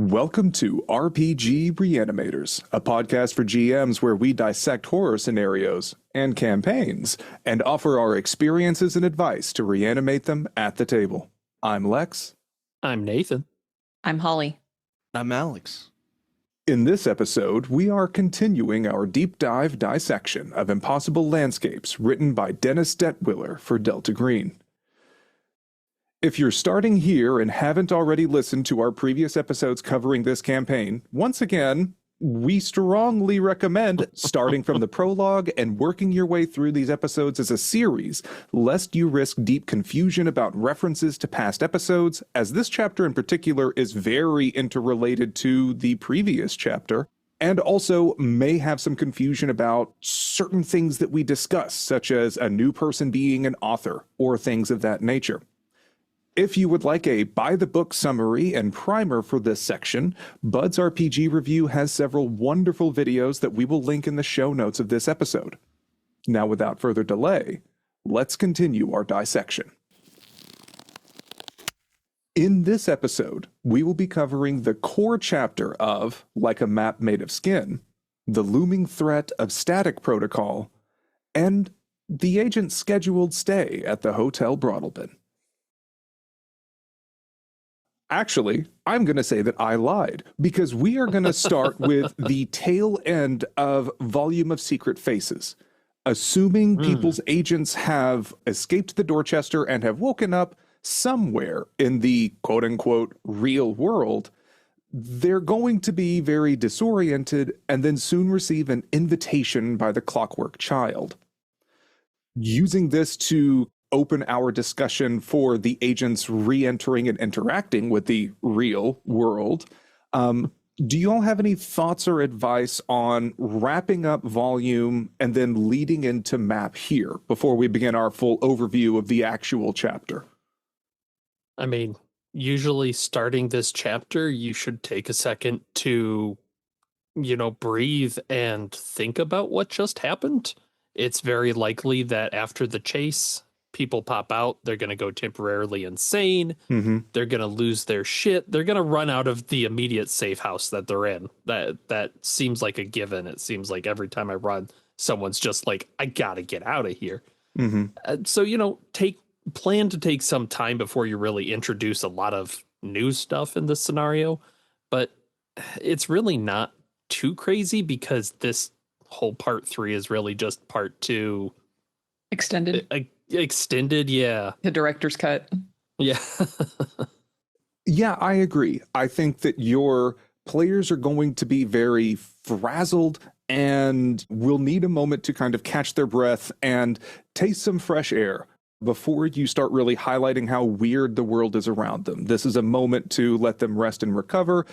Welcome to RPG Reanimators, a podcast for GMs where we dissect horror scenarios and campaigns and offer our experiences and advice to reanimate them at the table. I'm Lex. I'm Nathan. I'm Holly. I'm Alex. In this episode, we are continuing our deep dive dissection of Impossible Landscapes written by Dennis Detwiller for Delta Green. If you're starting here and haven't already listened to our previous episodes covering this campaign, once again, we strongly recommend starting from the prologue and working your way through these episodes as a series, lest you risk deep confusion about references to past episodes, as this chapter in particular is very interrelated to the previous chapter, and also may have some confusion about certain things that we discuss, such as a new person being an author, or things of that nature. If you would like a by-the-book summary and primer for this section, Bud's RPG Review has several wonderful videos that we will link in the show notes of this episode. Now, without further delay, let's continue our dissection. In this episode, we will be covering the core chapter of Like a Map Made of Skin, the looming threat of Static Protocol, and the agent's scheduled stay at the Hotel Broadlebin. Actually, I'm going to say that I lied, because we are going to start with the tail end of Volume of Secret Faces. Assuming people's agents have escaped the Dorchester and have woken up somewhere in the quote-unquote real world, they're going to be very disoriented and then soon receive an invitation by the Clockwork Child. Using this to open our discussion for the agents re-entering and interacting with the real world. Do you all have any thoughts or advice on wrapping up volume and then leading into map here before we begin our full overview of the actual chapter? I mean, usually starting this chapter, you should take a second to, breathe and think about what just happened. It's very likely that after the chase, people pop out, they're going to go temporarily insane, they're going to lose their shit, they're going to run out of the immediate safe house that they're in. That seems like a given. It seems like every time I run, someone's just like, I gotta get out of here. So, plan to take some time before you really introduce a lot of new stuff in this scenario, but it's really not too crazy because this whole part 3 is really just part 2 Extended. Extended, yeah. The director's cut. Yeah. Yeah, I agree. I think that your players are going to be very frazzled and will need a moment to kind of catch their breath and taste some fresh air before you start really highlighting how weird the world is around them. This is a moment to let them rest and recover,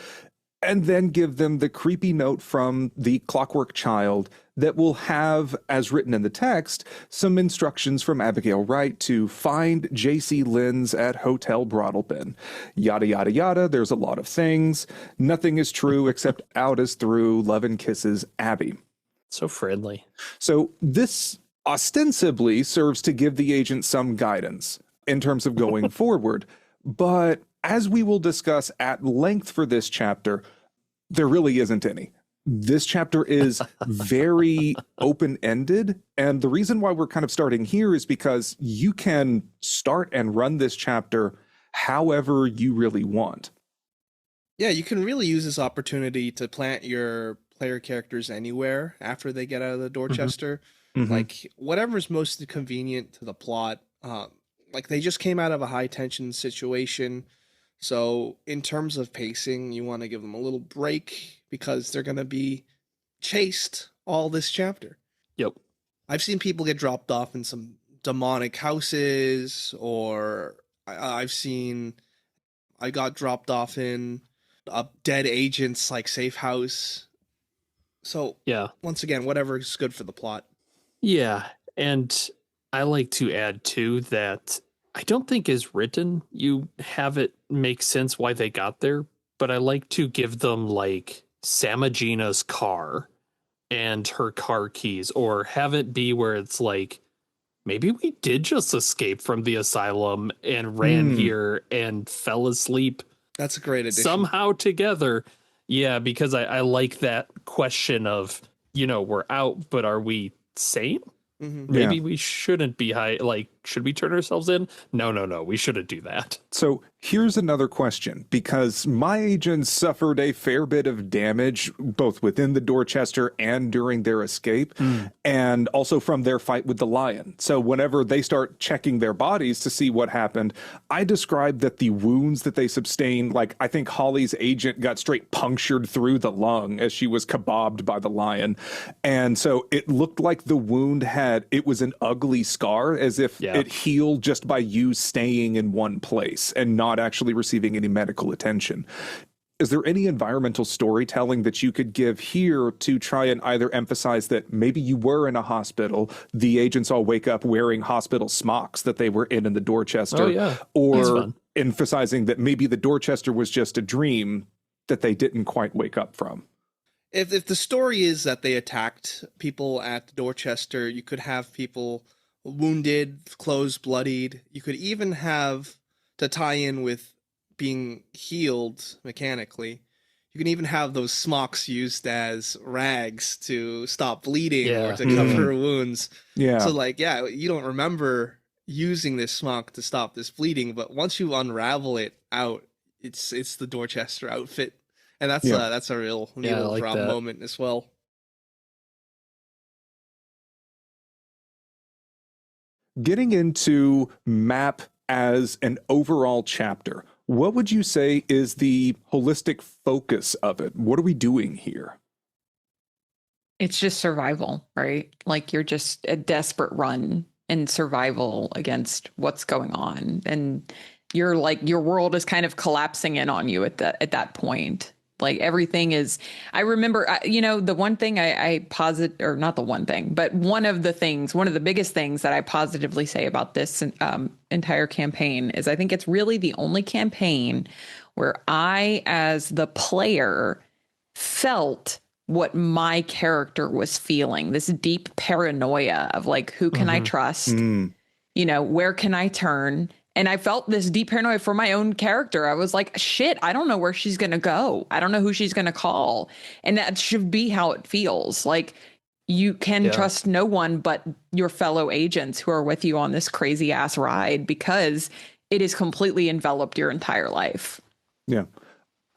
and then give them the creepy note from the Clockwork Child that will have, as written in the text, some instructions from Abigail Wright to find J.C. Linz at Hotel Broadlebin. Yada, yada, yada. There's a lot of things. Nothing is true except out is through. Love and kisses, Abby. So friendly. So this ostensibly serves to give the agent some guidance in terms of going forward. But as we will discuss at length for this chapter, there really isn't any. This chapter is very open-ended, and the reason why we're kind of starting here is because you can start and run this chapter however you really want. Yeah, you can really use this opportunity to plant your player characters anywhere after they get out of the Dorchester. Like, whatever's most convenient to the plot. Like, they just came out of a high-tension situation, so in terms of pacing, you want to give them a little break because they're going to be chased all this chapter. Yep. I've seen people get dropped off in some demonic houses, or I got dropped off in a dead agent's like safe house. So yeah, once again, whatever is good for the plot. Yeah, and I like to add too that I don't think is written you have it make sense why they got there, but I like to give them like Samagina's car and her car keys, or have it be where it's like, maybe we did just escape from the asylum and ran here and fell asleep That's a great addition. somehow together. Yeah, because I like that question of, we're out, but are we sane? Maybe we shouldn't be high. Like, should we turn ourselves in? No. We shouldn't do that. So here's another question, because my agents suffered a fair bit of damage, both within the Dorchester and during their escape, and also from their fight with the lion. So whenever they start checking their bodies to see what happened, I described that the wounds that they sustained, like I think Holly's agent got straight punctured through the lung as she was kebabbed by the lion. And so it looked like the wound it was an ugly scar, as if it healed just by you staying in one place and not actually receiving any medical attention. Is there any environmental storytelling that you could give here to try and either emphasize that maybe you were in a hospital, the agents all wake up wearing hospital smocks that they were in the Dorchester, or emphasizing that maybe the Dorchester was just a dream that they didn't quite wake up from? If the story is that they attacked people at Dorchester, you could have people wounded, clothes bloodied. You could even have, to tie in with being healed mechanically, you can even have those smocks used as rags to stop bleeding or to cover wounds. Yeah. So you don't remember using this smock to stop this bleeding, but once you unravel it out, it's the Dorchester outfit. And that's a real needle drop moment as well. Getting into map as an overall chapter, what would you say is the holistic focus of it? What are we doing here? It's just survival, right? Like you're just a desperate run and survival against what's going on. And you're like, your world is kind of collapsing in on you at that point. Like everything is, I remember, the one thing I posit, or not the one thing, but one of the biggest things that I positively say about this entire campaign is I think it's really the only campaign where I, as the player, felt what my character was feeling, this deep paranoia of like, who can I trust? Where can I turn? And I felt this deep paranoia for my own character. I was like, shit, I don't know where she's going to go. I don't know who she's going to call. And that should be how it feels. Like you can trust no one but your fellow agents who are with you on this crazy ass ride, because it is completely enveloped your entire life. Yeah.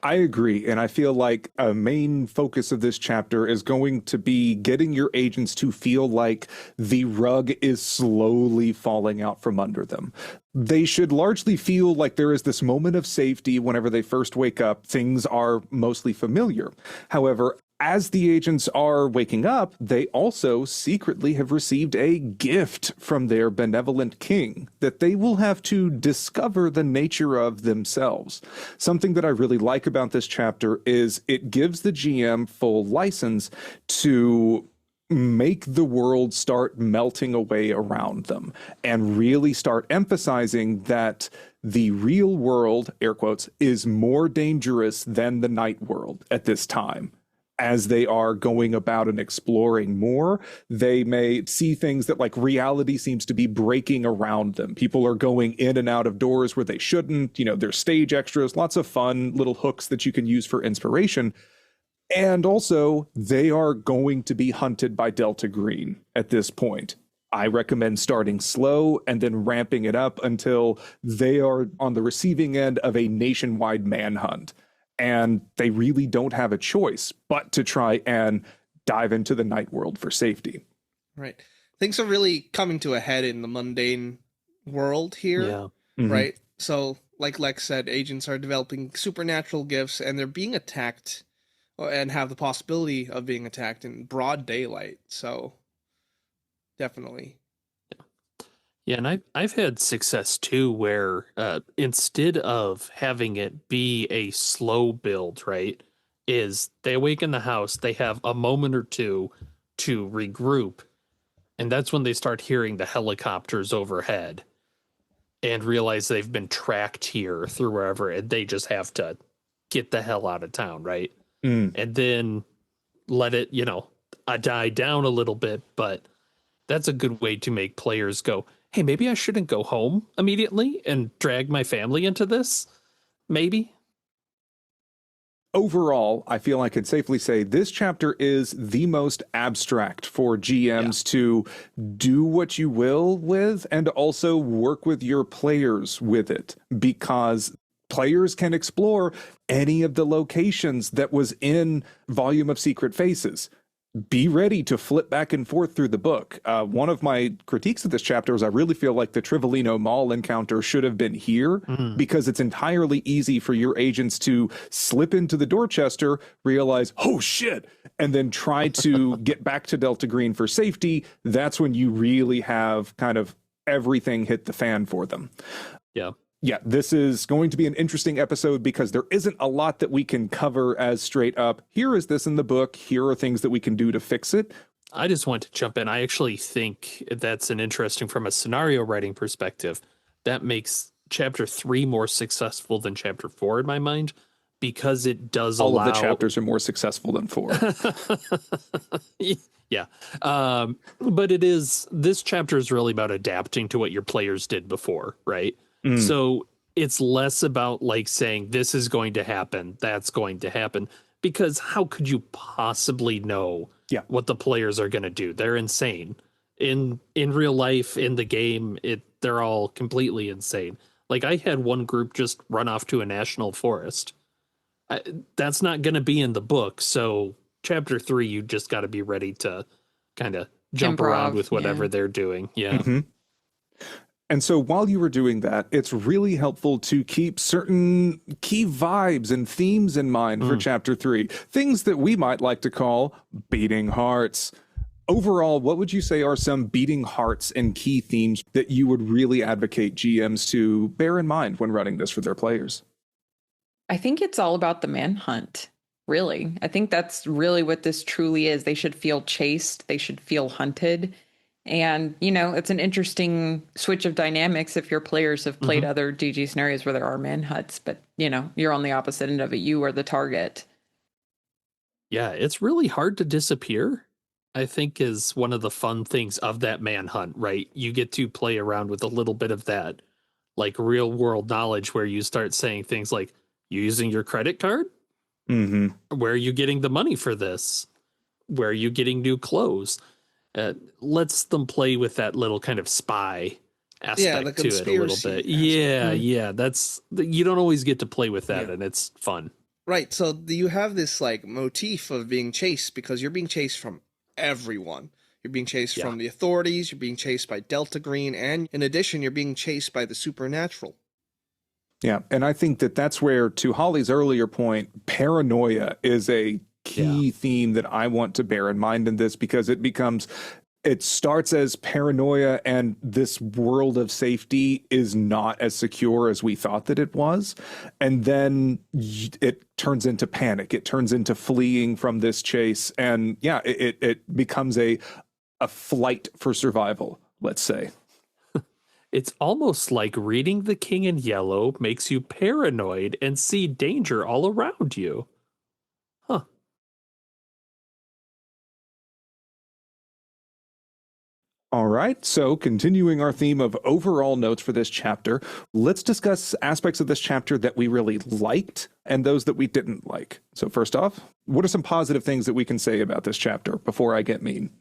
I agree. And I feel like a main focus of this chapter is going to be getting your agents to feel like the rug is slowly falling out from under them. They should largely feel like there is this moment of safety whenever they first wake up. Things are mostly familiar. However, as the agents are waking up, they also secretly have received a gift from their benevolent king that they will have to discover the nature of themselves. Something that I really like about this chapter is it gives the GM full license to make the world start melting away around them and really start emphasizing that the real world, air quotes, is more dangerous than the night world at this time. As they are going about and exploring more, they may see things that like reality seems to be breaking around them. People are going in and out of doors where they shouldn't. There's stage extras, lots of fun little hooks that you can use for inspiration. And also, they are going to be hunted by Delta Green at this point. I recommend starting slow and then ramping it up until they are on the receiving end of a nationwide manhunt. And they really don't have a choice but to try and dive into the night world for safety. Right. Things are really coming to a head in the mundane world here, right? So, like Lex said, agents are developing supernatural gifts, and they're being attacked and have the possibility of being attacked in broad daylight. So, definitely. Yeah, and I've had success too where instead of having it be a slow build, right, is they awaken the house, they have a moment or two to regroup, and that's when they start hearing the helicopters overhead and realize they've been tracked here through wherever, and they just have to get the hell out of town, right? And then let it, die down a little bit, but that's a good way to make players go, hey, maybe I shouldn't go home immediately and drag my family into this. Maybe. overall, I feel I could safely say this chapter is the most abstract for GMs to do what you will with and also work with your players with it, because players can explore any of the locations that was in Volume of Secret Faces. Be ready to flip back and forth through the book. One of my critiques of this chapter is I really feel like the Trivolino Mall encounter should have been here, because it's entirely easy for your agents to slip into the Dorchester, realize, oh shit, and then try to get back to Delta Green for safety. That's when you really have kind of everything hit the fan for them. Yeah, this is going to be an interesting episode because there isn't a lot that we can cover as straight up. Here is this in the book. Here are things that we can do to fix it. I just want to jump in. I actually think that's an interesting from a scenario writing perspective. That makes chapter 3 more successful than chapter 4 in my mind, because it does all allow... of the chapters are more successful than 4. Yeah. But this chapter is really about adapting to what your players did before, right? So it's less about like saying this is going to happen, that's going to happen, because how could you possibly know what the players are going to do? They're insane. In real life, in the game, they're all completely insane. Like, I had one group just run off to a national forest. That's not going to be in the book. So chapter 3, you just got to be ready to kind of jump around with whatever they're doing. Yeah. And so while you were doing that, it's really helpful to keep certain key vibes and themes in mind for chapter 3, things that we might like to call beating hearts. Overall, what would you say are some beating hearts and key themes that you would really advocate GMs to bear in mind when running this for their players? I think it's all about the manhunt, really. I think that's really what this truly is. They should feel chased. They should feel hunted. And, it's an interesting switch of dynamics if your players have played other DG scenarios where there are manhunts, but, you're on the opposite end of it. You are the target. Yeah, it's really hard to disappear, I think, is one of the fun things of that manhunt, right? You get to play around with a little bit of that, like, real world knowledge where you start saying things like, you using your credit card? Where are you getting the money for this? Where are you getting new clothes? Lets them play with that little kind of spy aspect to it a little bit. Yeah. That's, you don't always get to play with that, and it's fun. Right. So you have this like motif of being chased because you're being chased from everyone. You're being chased from the authorities. You're being chased by Delta Green. And in addition, you're being chased by the supernatural. Yeah. And I think that's where, to Holly's earlier point, paranoia is a key theme that I want to bear in mind in this, because it starts as paranoia and this world of safety is not as secure as we thought that it was. And then it turns into panic. It turns into fleeing from this chase. And it becomes a flight for survival, let's say. It's almost like reading The King in Yellow makes you paranoid and see danger all around you. Huh. All right, so continuing our theme of overall notes for this chapter, let's discuss aspects of this chapter that we really liked and those that we didn't like. So first off, what are some positive things that we can say about this chapter before I get mean?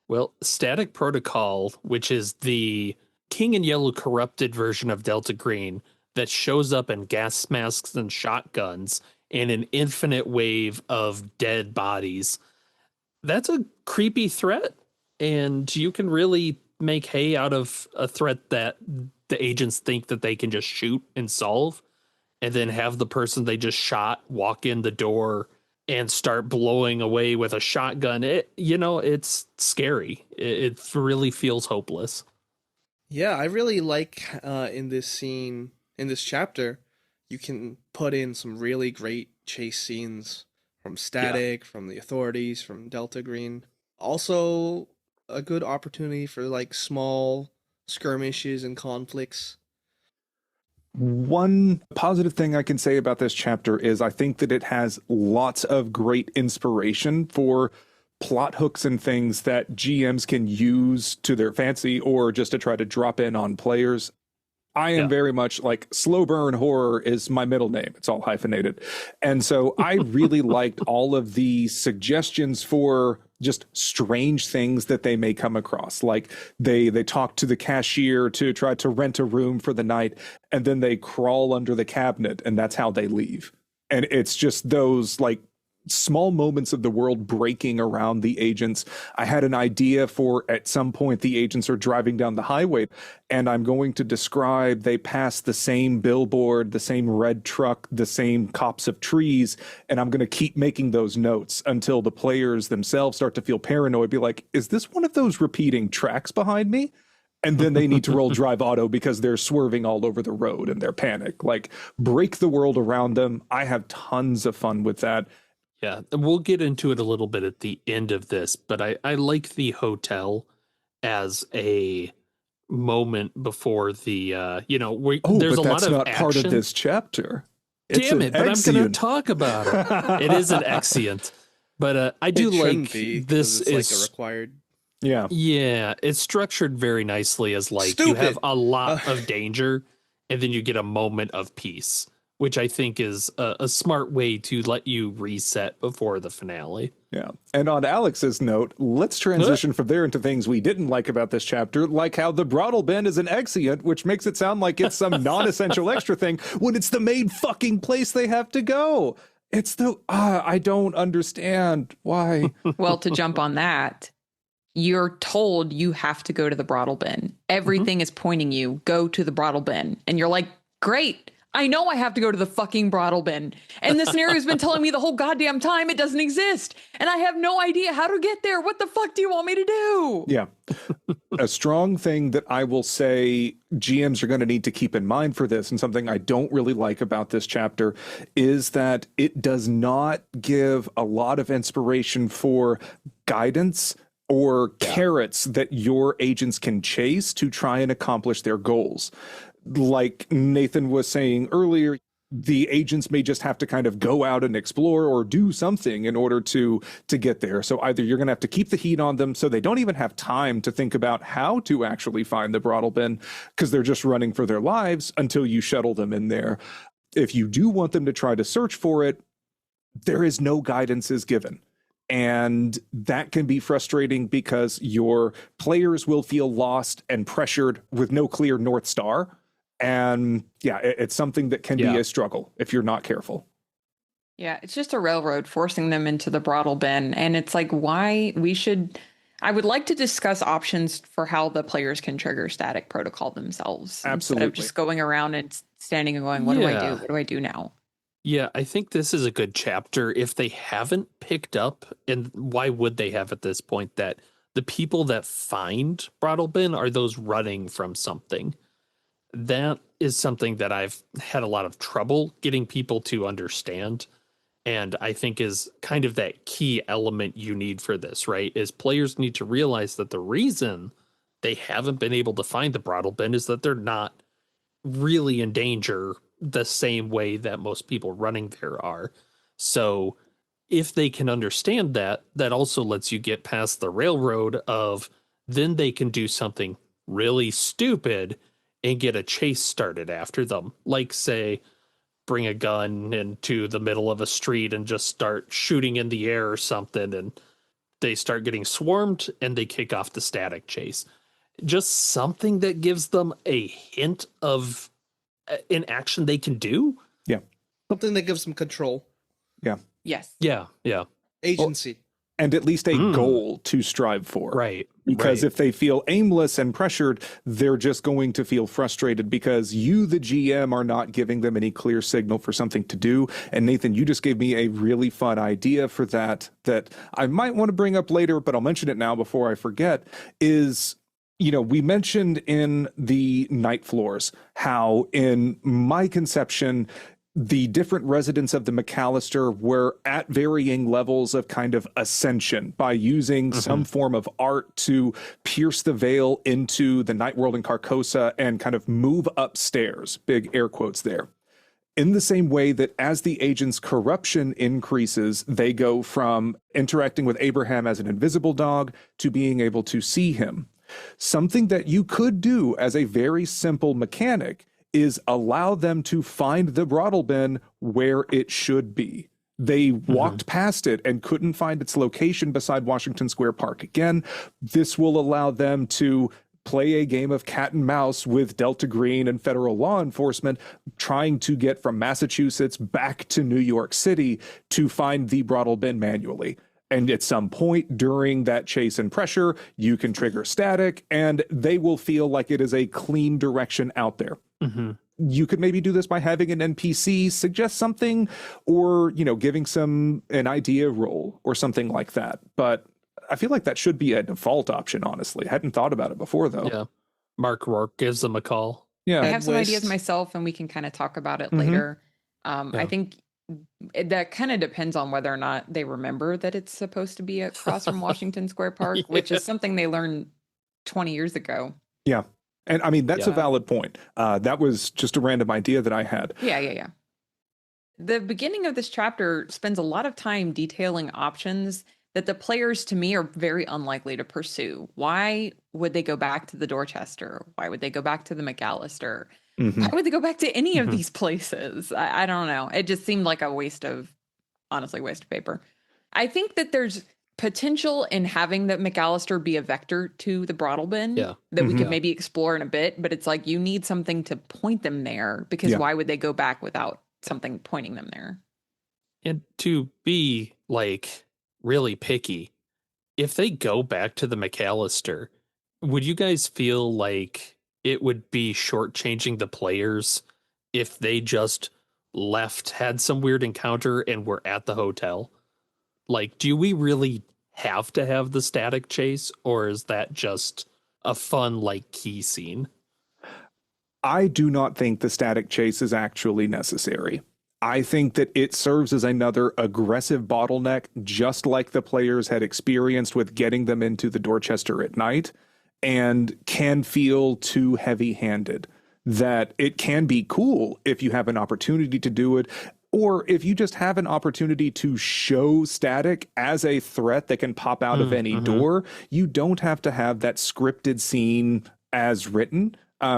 Well, Static Protocol, which is the King in Yellow corrupted version of Delta Green that shows up in gas masks and shotguns and an infinite wave of dead bodies. That's a creepy threat. And you can really make hay out of a threat that the agents think that they can just shoot and solve, and then have the person they just shot walk in the door and start blowing away with a shotgun. It's scary. It really feels hopeless. Yeah, I really like in this scene, in this chapter, you can put in some really great chase scenes from Static, from the authorities, from Delta Green. Also, a good opportunity for like small skirmishes and conflicts. One positive thing I can say about this chapter is I think that it has lots of great inspiration for plot hooks and things that GMs can use to their fancy or just to try to drop in on players. I am very much like slow burn horror is my middle name. It's all hyphenated. And so I really liked all of the suggestions for just strange things that they may come across. Like they talk to the cashier to try to rent a room for the night, and then they crawl under the cabinet, and that's how they leave. And it's just those like small moments of the world breaking around the agents. I had an idea for at some point the agents are driving down the highway, and I'm going to describe they pass the same billboard, the same red truck, the same copse of trees, and I'm going to keep making those notes until the players themselves start to feel paranoid, be like, is this one of those repeating tracks behind me? And then they need to roll drive auto because they're swerving all over the road and they're panic. Like, break the world around them. I have tons of fun with that. Yeah, we'll get into it a little bit at the end of this, but I like the hotel as a moment before the there's a lot of not action. Part of this chapter. Damn it, but I'm going to talk about it. It is an exeunt, but I do like this is like a required. Yeah, it's structured very nicely as like you have a lot of danger, and then you get a moment of peace, which I think is a smart way to let you reset before the finale. Yeah. And on Alex's note, let's transition from there into things we didn't like about this chapter, like how the brothel bin is an exeunt, which makes it sound like it's some non-essential extra thing when it's the main fucking place they have to go. It's I don't understand why. Well, to jump on that, you're told you have to go to the brothel bin. Everything is pointing you, go to the brothel bin. And you're like, great. I know I have to go to the fucking brothel bin. And the scenario's been telling me the whole goddamn time it doesn't exist. And I have no idea how to get there. What the fuck do you want me to do? Yeah. A strong thing that I will say GMs are going to need to keep in mind for this, and something I don't really like about this chapter, is that it does not give a lot of inspiration for guidance or carrots that your agents can chase to try and accomplish their goals. Like Nathan was saying earlier, the agents may just have to kind of go out and explore or do something in order to get there. So either you're going to have to keep the heat on them so they don't even have time to think about how to actually find the brothel bin because they're just running for their lives until you shuttle them in there. If you do want them to try to search for it, there is no guidance is given. And that can be frustrating because your players will feel lost and pressured with no clear North Star. And yeah, it's something that can be a struggle if you're not careful. Yeah, it's just a railroad forcing them into the brothel bin. And it's like, I would like to discuss options for how the players can trigger static protocol themselves. Absolutely. Instead of just going around and standing and going, what do I do? What do I do now? Yeah, I think this is a good chapter if they haven't picked up, and why would they have at this point, that the people that find brothel bin are those running from something. That is something that I've had a lot of trouble getting people to understand, and I think is kind of that key element you need for this, right? Is players need to realize that the reason they haven't been able to find the brothel bin is that they're not really in danger the same way that most people running there are. So if they can understand that, that also lets you get past the railroad of then they can do something really stupid and get a chase started after them. Like, say, bring a gun into the middle of a street and just start shooting in the air or something, and they start getting swarmed and they kick off the static chase. Just something that gives them a hint of an action they can do. Yeah. Something that gives them control. Yeah. Yes. Yeah. Agency. And at least a goal to strive for. Right. Because if they feel aimless and pressured, they're just going to feel frustrated because you, the GM, are not giving them any clear signal for something to do. And Nathan, you just gave me a really fun idea for that I might want to bring up later, but I'll mention it now before I forget, is, we mentioned in the night floors how in my conception, the different residents of the McAllister were at varying levels of kind of ascension by using some form of art to pierce the veil into the night world in Carcosa and kind of move upstairs, big air quotes there. In the same way that as the agent's corruption increases, they go from interacting with Abraham as an invisible dog to being able to see him. Something that you could do as a very simple mechanic is allow them to find the brothel bin where it should be. They walked past it and couldn't find its location beside Washington Square Park again. This will allow them to play a game of cat and mouse with Delta Green and federal law enforcement, trying to get from Massachusetts back to New York City to find the brothel bin manually. And at some point during that chase and pressure, you can trigger static, and they will feel like it is a clean direction out there. You could maybe do this by having an NPC suggest something, or, you know, giving an idea roll or something like that. But I feel like that should be a default option, honestly. I hadn't thought about it before, though. Yeah. Mark Rourke gives them a call. Yeah. I have some Headwist. ideas myself, and we can kind of talk about it later. I think that kind of depends on whether or not they remember that it's supposed to be across from Washington Square Park, which is something they learned 20 years ago. Yeah. And I mean, that's a valid point. That was just a random idea that I had. Yeah. The beginning of this chapter spends a lot of time detailing options that the players, to me, are very unlikely to pursue. Why would they go back to the Dorchester? Why would they go back to the McAllister? Why would they go back to any of these places? I don't know. It just seemed like a waste of paper. I think that there's potential in having the McAllister be a vector to the brothel bin that we could maybe explore in a bit, but it's like you need something to point them there, because why would they go back without something pointing them there? And to be like really picky, if they go back to the McAllister, would you guys feel like it would be shortchanging the players if they just left, had some weird encounter, and were at the hotel? Like, do we really have to have the static chase, or is that just a fun, like, key scene? I do not think the static chase is actually necessary. I think that it serves as another aggressive bottleneck, just like the players had experienced with getting them into the Dorchester at night, and can feel too heavy-handed. That it can be cool if you have an opportunity to do it, or if you just have an opportunity to show static as a threat that can pop out of any door. You don't have to have that scripted scene as written.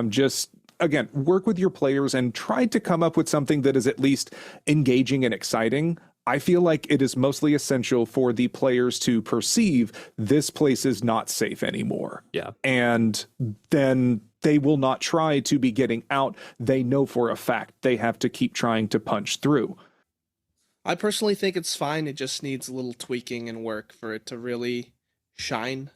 Just, again, work with your players and try to come up with something that is at least engaging and exciting. I feel like it is mostly essential for the players to perceive this place is not safe anymore. Yeah. And then they will not try to be getting out. They know for a fact they have to keep trying to punch through. I personally think it's fine. It just needs a little tweaking and work for it to really shine.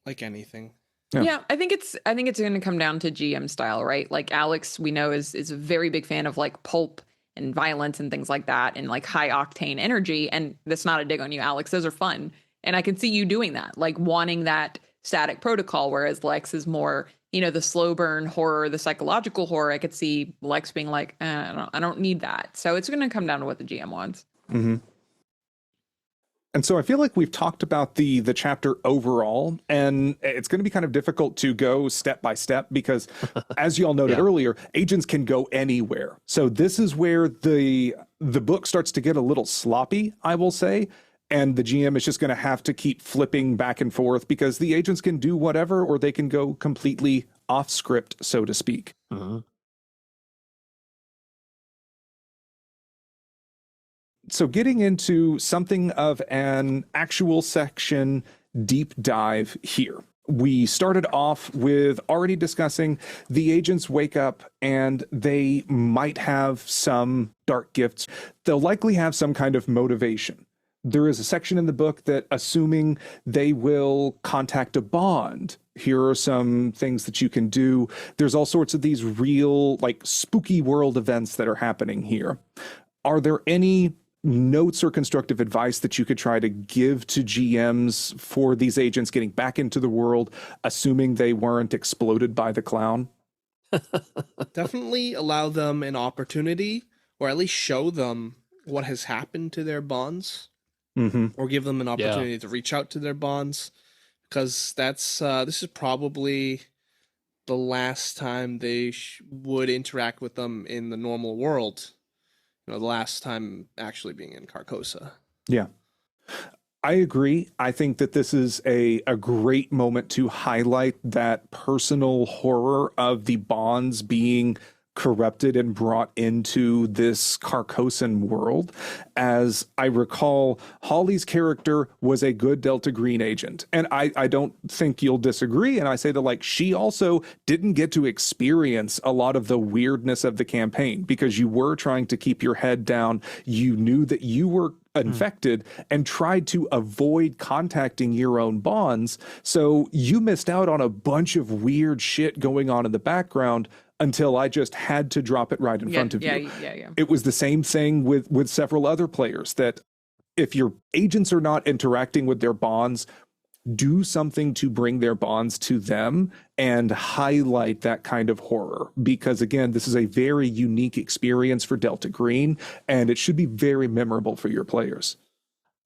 Like anything. Yeah, I think it's going to come down to GM style, right? Like Alex, we know is a very big fan of like pulp and violence and things like that, and like high octane energy. And that's not a dig on you, Alex. Those are fun, and I can see you doing that, like wanting that static protocol. Whereas Lex is more, you know, the slow burn horror, the psychological horror. I could see Lex being like, I don't need that. So it's going to come down to what the GM wants. And so I feel like we've talked about the chapter overall, and it's going to be kind of difficult to go step by step because, as you all noted earlier, agents can go anywhere. So this is where the book starts to get a little sloppy, I will say, and the GM is just going to have to keep flipping back and forth because the agents can do whatever, or they can go completely off script, so to speak. So getting into something of an actual section deep dive here. We started off with already discussing the agents wake up and they might have some dark gifts. They'll likely have some kind of motivation. There is a section in the book that, assuming they will contact a bond, here are some things that you can do. There's all sorts of these real, like, spooky world events that are happening here. Are there any notes or constructive advice that you could try to give to GMs for these agents getting back into the world, assuming they weren't exploded by the clown? Definitely allow them an opportunity, or at least show them what has happened to their bonds, or give them an opportunity to reach out to their bonds, because that's this is probably the last time they would interact with them in the normal world. You know, the last time actually being in Carcosa. Yeah. I agree. I think that this is a great moment to highlight that personal horror of the bonds being corrupted and brought into this Carcosan world. As I recall, Holly's character was a good Delta Green agent. And I don't think you'll disagree. And I say that, like, she also didn't get to experience a lot of the weirdness of the campaign because you were trying to keep your head down. You knew that you were infected and tried to avoid contacting your own bonds. So you missed out on a bunch of weird shit going on in the background until I just had to drop it right in front of you. Yeah. It was the same thing with several other players, that if your agents are not interacting with their bonds, do something to bring their bonds to them and highlight that kind of horror. Because again, this is a very unique experience for Delta Green, and it should be very memorable for your players.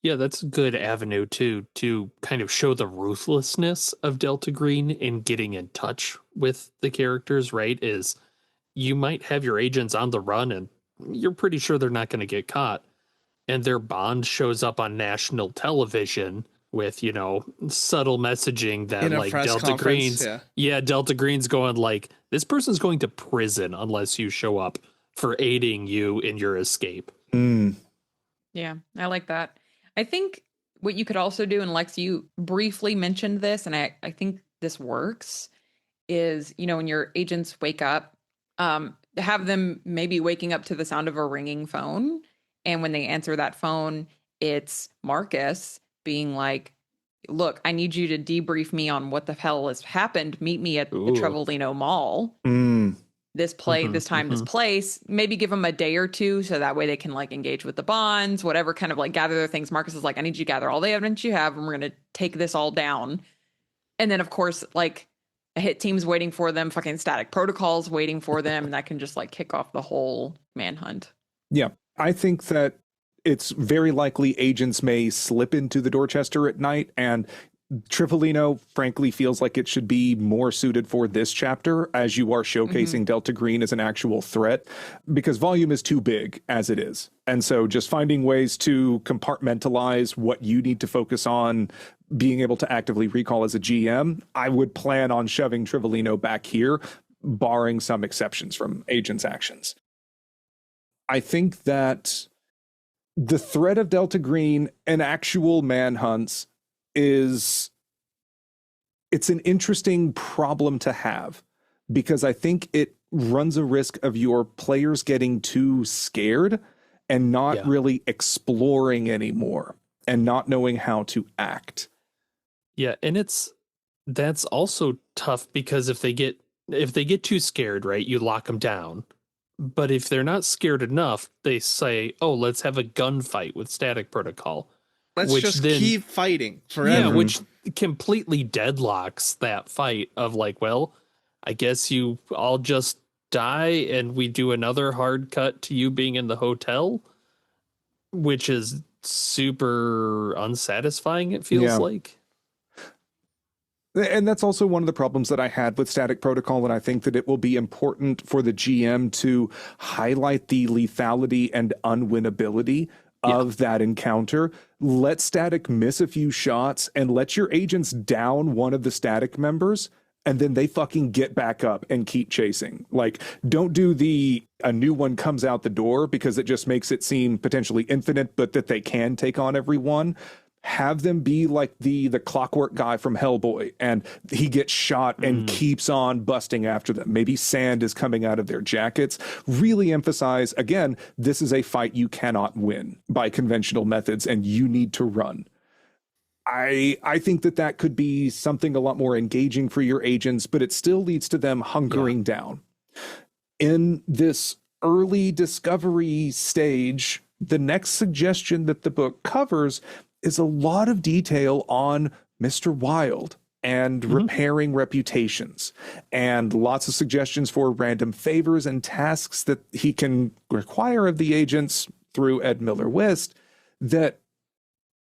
Yeah, that's a good avenue to kind of show the ruthlessness of Delta Green in getting in touch with the characters, right? Is you might have your agents on the run and you're pretty sure they're not going to get caught. And their bond shows up on national television with, you know, subtle messaging that In a like press Delta conference, Green's, yeah. Delta Green's going like, this person's going to prison unless you show up for aiding you in your escape. Yeah, I like that. I think what you could also do, and Lex, you briefly mentioned this, and I think this works, is, you know, when your agents wake up, have them maybe waking up to the sound of a ringing phone. And when they answer that phone, it's Marcus being like, look, I need you to debrief me on what the hell has happened. Meet me at the Trevolino Mall. This place, maybe give them a day or two so that way they can like engage with the bonds, whatever, kind of like gather their things. Marcus is like, I need you to gather all the evidence you have and we're going to take this all down. And then of course, like a hit team's waiting for them, fucking Static Protocol's waiting for them, and that can just like kick off the whole manhunt. Yeah, I think that it's very likely agents may slip into the Dorchester at night, and Trifolino, frankly, feels like it should be more suited for this chapter as you are showcasing Delta Green as an actual threat, because volume is too big as it is. And so just finding ways to compartmentalize what you need to focus on being able to actively recall as a GM, I would plan on shoving Trifolino back here, barring some exceptions from agents' actions. I think that the threat of Delta Green and actual manhunts it's an interesting problem to have, because I think it runs a risk of your players getting too scared and not really exploring anymore and not knowing how to act. Yeah, and that's also tough because if they get too scared, right, you lock them down. But if they're not scared enough, they say, "Oh, let's have a gunfight with Static Protocol." Let's just keep fighting forever. Yeah, which completely deadlocks that fight of like, well, I guess you all just die and we do another hard cut to you being in the hotel, which is super unsatisfying, it feels like. And that's also one of the problems that I had with Static Protocol, and I think that it will be important for the GM to highlight the lethality and unwinnability of that encounter. Let Static miss a few shots and let your agents down one of the Static members, and then they fucking get back up and keep chasing. Like, don't do a new one comes out the door, because it just makes it seem potentially infinite, but that they can take on everyone. Have them be like the clockwork guy from Hellboy, and he gets shot and keeps on busting after them. Maybe sand is coming out of their jackets. Really emphasize, again, this is a fight you cannot win by conventional methods, and you need to run. I think that could be something a lot more engaging for your agents, but it still leads to them hunkering down. In this early discovery stage, the next suggestion that the book covers is a lot of detail on Mr. Wilde and repairing reputations, and lots of suggestions for random favors and tasks that he can require of the agents through Ed Miller Wist that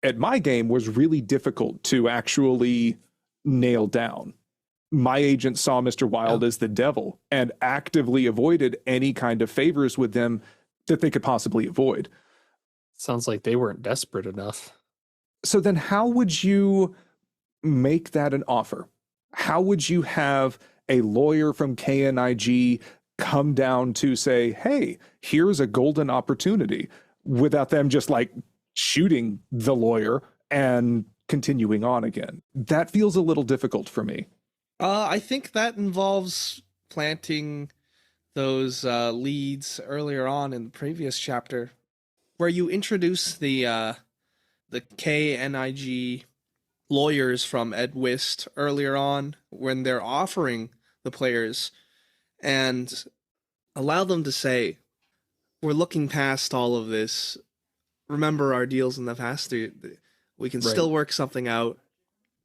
at my game was really difficult to actually nail down. My agent saw Mr. Wilde as the devil and actively avoided any kind of favors with them that they could possibly avoid. Sounds like they weren't desperate enough. So then how would you make that an offer? How would you have a lawyer from KNIG come down to say, hey, here's a golden opportunity, without them just like shooting the lawyer and continuing on again? That feels a little difficult for me. I think that involves planting those leads earlier on in the previous chapter, where you introduce the KNIG lawyers from Ed Wist earlier on when they're offering the players, and allow them to say, we're looking past all of this. Remember our deals in the past. We can still work something out.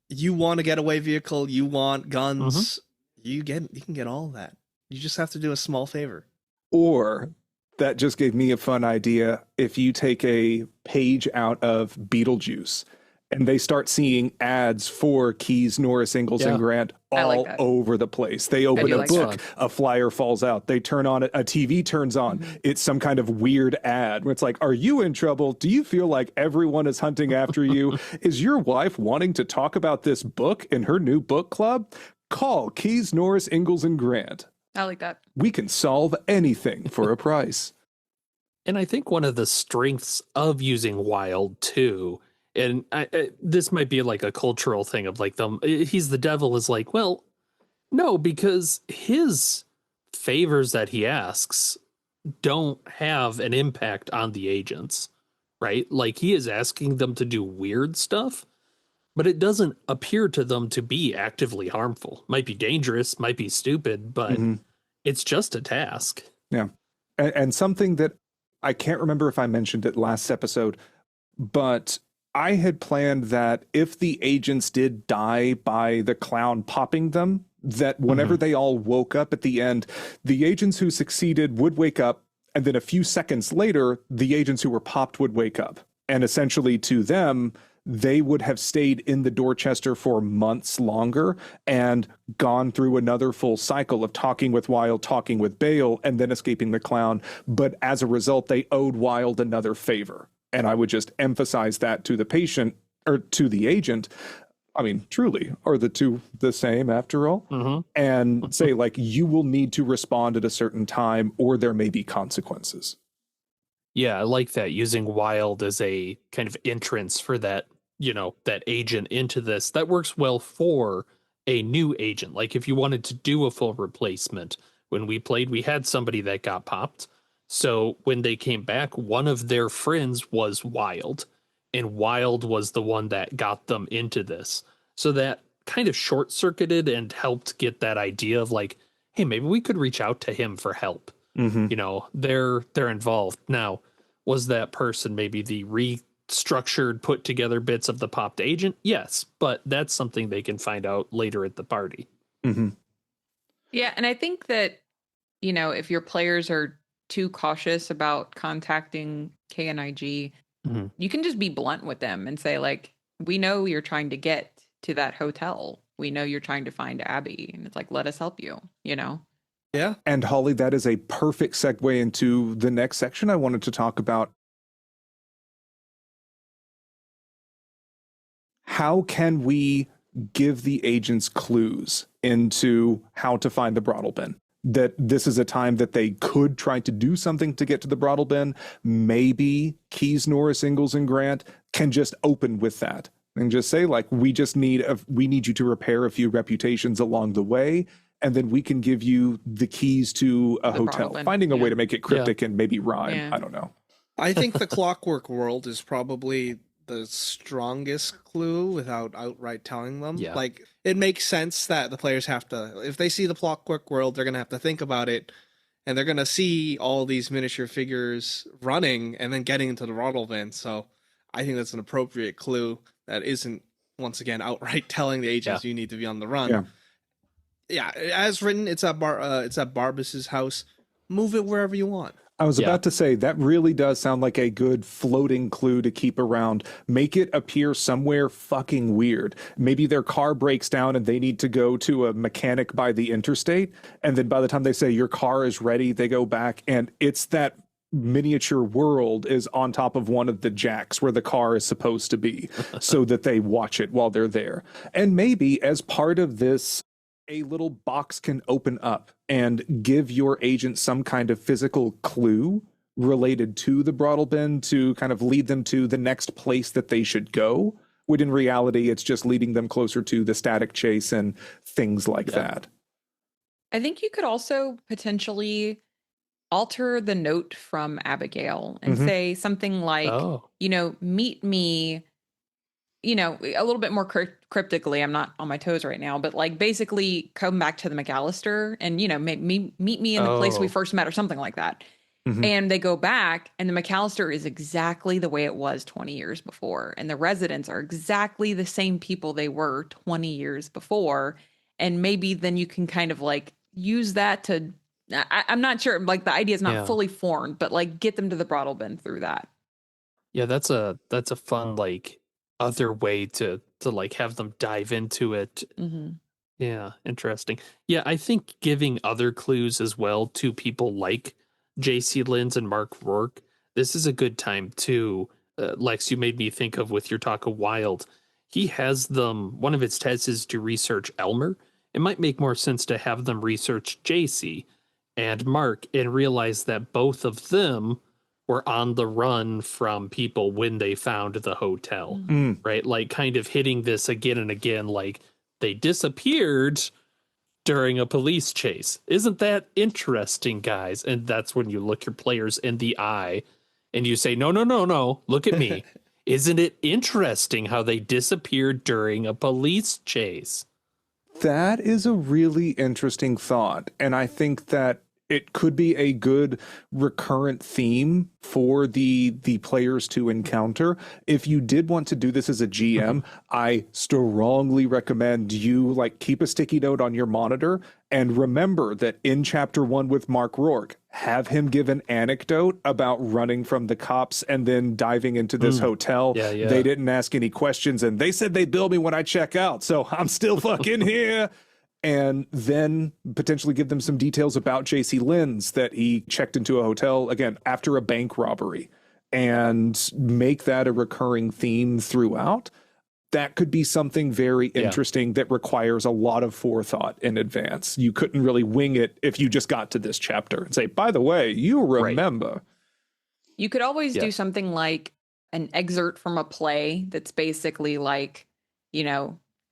You want a getaway vehicle, you want guns, you can get all of that. You just have to do a small favor. Or that just gave me a fun idea. If you take a page out of Beetlejuice and they start seeing ads for Keyes, Norris, Ingalls, and Grant all over the place. They open a book, a flyer falls out. They turn on, a TV turns on. It's some kind of weird ad where it's like, are you in trouble? Do you feel like everyone is hunting after you? Is your wife wanting to talk about this book in her new book club? Call Keyes, Norris, Ingalls, and Grant. I like that. We can solve anything for a price. And I think one of the strengths of using Wild too, and this might be like a cultural thing of like he's the devil is like, well, no, because his favors that he asks don't have an impact on the agents, right? Like he is asking them to do weird stuff, but it doesn't appear to them to be actively harmful. Might be dangerous, might be stupid, but it's just a task. Yeah. And something that I can't remember if I mentioned it last episode, but I had planned that if the agents did die by the clown popping them, that whenever they all woke up at the end, the agents who succeeded would wake up, and then a few seconds later, the agents who were popped would wake up. And essentially to them, they would have stayed in the Dorchester for months longer and gone through another full cycle of talking with Wilde, talking with Bale, and then escaping the clown. But as a result, they owed Wilde another favor. And I would just emphasize that to the patient or to the agent. I mean, truly, are the two the same after all? And say, like, you will need to respond at a certain time or there may be consequences. Yeah, I like that, using Wild as a kind of entrance for that, that agent into this. That works well for a new agent. Like if you wanted to do a full replacement, when we played, we had somebody that got popped. So when they came back, one of their friends was Wild, and Wild was the one that got them into this. So that kind of short-circuited and helped get that idea of like, hey, maybe we could reach out to him for help. They're involved. Now, was that person maybe the restructured, put together bits of the popped agent? Yes, but that's something they can find out later at the party. Yeah, and I think that, if your players are too cautious about contacting KNIG, you can just be blunt with them and say, like, we know you're trying to get to that hotel. We know you're trying to find Abby. And it's like, let us help you, Yeah. And Holly, that is a perfect segue into the next section I wanted to talk about. How can we give the agents clues into how to find the brothel bin? That this is a time that they could try to do something to get to the brothel bin. Maybe Keyes, Norris, Ingalls, and Grant can just open with that and just say, like, we need you to repair a few reputations along the way, and then we can give you the keys to a hotel. Finding a way to make it cryptic and maybe rhyme. I don't know. I think the Clockwork World is probably the strongest clue without outright telling them. Yeah. Like, it makes sense that the players have to, if they see the Clockwork World, they're going to have to think about it, and they're going to see all these miniature figures running and then getting into the brothel bin. So I think that's an appropriate clue that isn't, once again, outright telling the agents you need to be on the run. Yeah, as written, it's at Barbas's house. Move it wherever you want. I was about to say, that really does sound like a good floating clue to keep around. Make it appear somewhere fucking weird. Maybe their car breaks down and they need to go to a mechanic by the interstate. And then by the time they say your car is ready, they go back and it's that miniature world is on top of one of the jacks where the car is supposed to be so that they watch it while they're there. And maybe as part of this, a little box can open up and give your agent some kind of physical clue related to the brothel bin to kind of lead them to the next place that they should go. When in reality, it's just leading them closer to the static chase and things like that. I think you could also potentially alter the note from Abigail and say something like, meet me, a little bit more cryptically. I'm not on my toes right now, but like basically come back to the McAllister and, meet me in the place we first met or something like that. And they go back and the McAllister is exactly the way it was 20 years before. And the residents are exactly the same people they were 20 years before. And maybe then you can kind of like use that to, I'm not sure, like the idea is not fully formed, but like get them to the brothel bin through that. Yeah, that's a fun, like other way to like have them dive into it. Yeah, interesting. Yeah, I think giving other clues as well to people like J.C. Lins and Mark Rourke, this is a good time too. Lex, you made me think of with your talk of Wild. He has them, one of its tests is to research Elmer. It might make more sense to have them research J.C. and Mark and realize that both of them were on the run from people when they found the hotel, right? Like kind of hitting this again and again, like they disappeared during a police chase. Isn't that interesting, guys? And that's when you look your players in the eye and you say, no, look at me. Isn't it interesting how they disappeared during a police chase? That is a really interesting thought. And I think that it could be a good recurrent theme for the players to encounter. If you did want to do this as a GM, I strongly recommend you like keep a sticky note on your monitor and remember that in chapter 1 with Mark Rourke, have him give an anecdote about running from the cops and then diving into this hotel. They didn't ask any questions and they said they'd bill me when I check out. So I'm still fucking here. And then potentially give them some details about J.C. Lins, that he checked into a hotel, again, after a bank robbery, and make that a recurring theme throughout. That could be something very interesting that requires a lot of forethought in advance. You couldn't really wing it if you just got to this chapter and say, by the way, you remember. Right. You could always do something like an excerpt from a play that's basically like,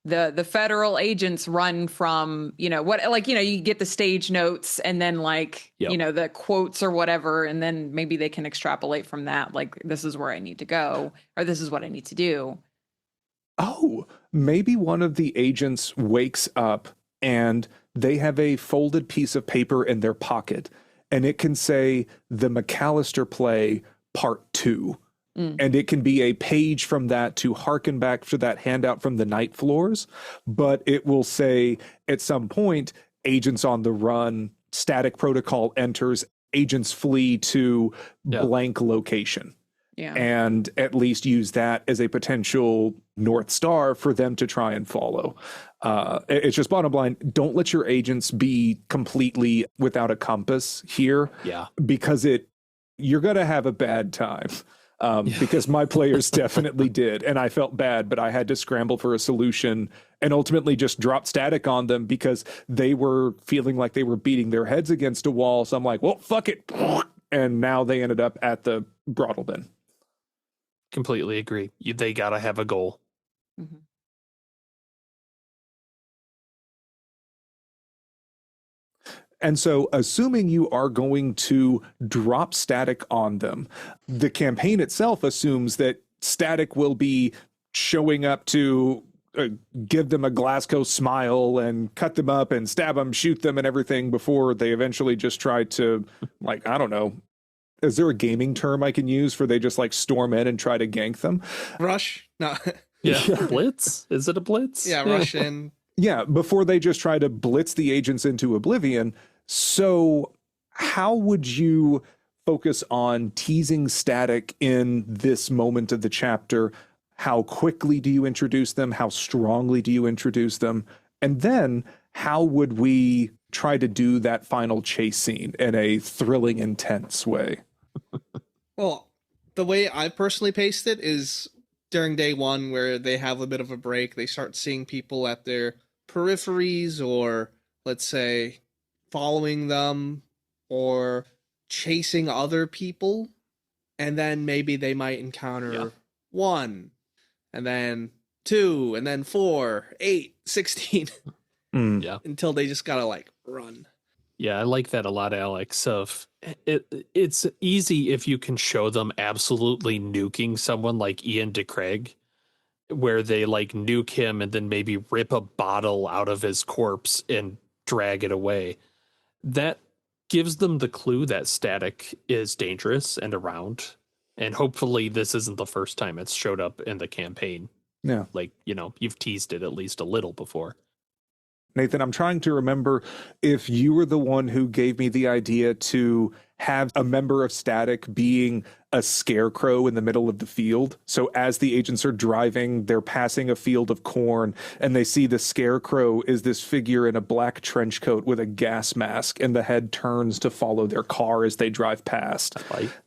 the federal agents run from, you get the stage notes and then like, the quotes or whatever. And then maybe they can extrapolate from that. Like, this is where I need to go, or this is what I need to do. Oh, maybe one of the agents wakes up and they have a folded piece of paper in their pocket and it can say the McAllister play part 2. And it can be a page from that to harken back to that handout from the night floors. But it will say at some point, agents on the run, static protocol enters, agents flee to blank location. And at least use that as a potential North Star for them to try and follow. It's just bottom line, don't let your agents be completely without a compass here. Because you're going to have a bad time. Because my players definitely did, and I felt bad, but I had to scramble for a solution and ultimately just dropped static on them because they were feeling like they were beating their heads against a wall. So I'm like, well, fuck it. And now they ended up at the brothel bin. Completely agree. They got to have a goal. And so, assuming you are going to drop static on them, the campaign itself assumes that static will be showing up to give them a Glasgow smile and cut them up and stab them, shoot them and everything before they eventually just try to, like, I don't know. Is there a gaming term I can use for they just like storm in and try to gank them? Rush? No. Blitz? Is it a blitz? Rush in. Yeah, before they just try to blitz the agents into oblivion. So how would you focus on teasing static in this moment of the chapter? How quickly do you introduce them? How strongly do you introduce them? And then how would we try to do that final chase scene in a thrilling, intense way? Well, the way I personally paced it is during day one, where they have a bit of a break, they start seeing people at their peripheries, or let's say following them, or chasing other people. And then maybe they might encounter one, and then two, and then 4, 8, 16, Yeah. until they just gotta like run. Yeah, I like that a lot, Alex. It's easy if you can show them absolutely nuking someone like Ian DeCraig, where they like nuke him and then maybe rip a bottle out of his corpse and drag it away. That gives them the clue that static is dangerous and around. And hopefully this isn't the first time it's showed up in the campaign. Yeah. Like, you've teased it at least a little before. Nathan, I'm trying to remember if you were the one who gave me the idea to have a member of Static being a scarecrow in the middle of the field. So as the agents are driving, they're passing a field of corn, and they see the scarecrow is this figure in a black trench coat with a gas mask, and the head turns to follow their car as they drive past.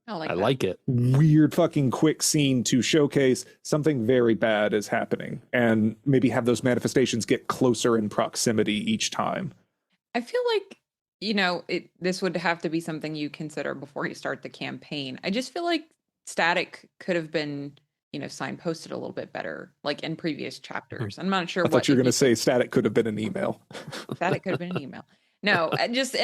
I like it. Weird fucking quick scene to showcase something very bad is happening, and maybe have those manifestations get closer in proximity each time. I feel like, this would have to be something you consider before you start the campaign. I just feel like static could have been, signposted a little bit better, like in previous chapters. I'm not sure. I thought you were going to say static could have been an email. Static could have been an email. No, just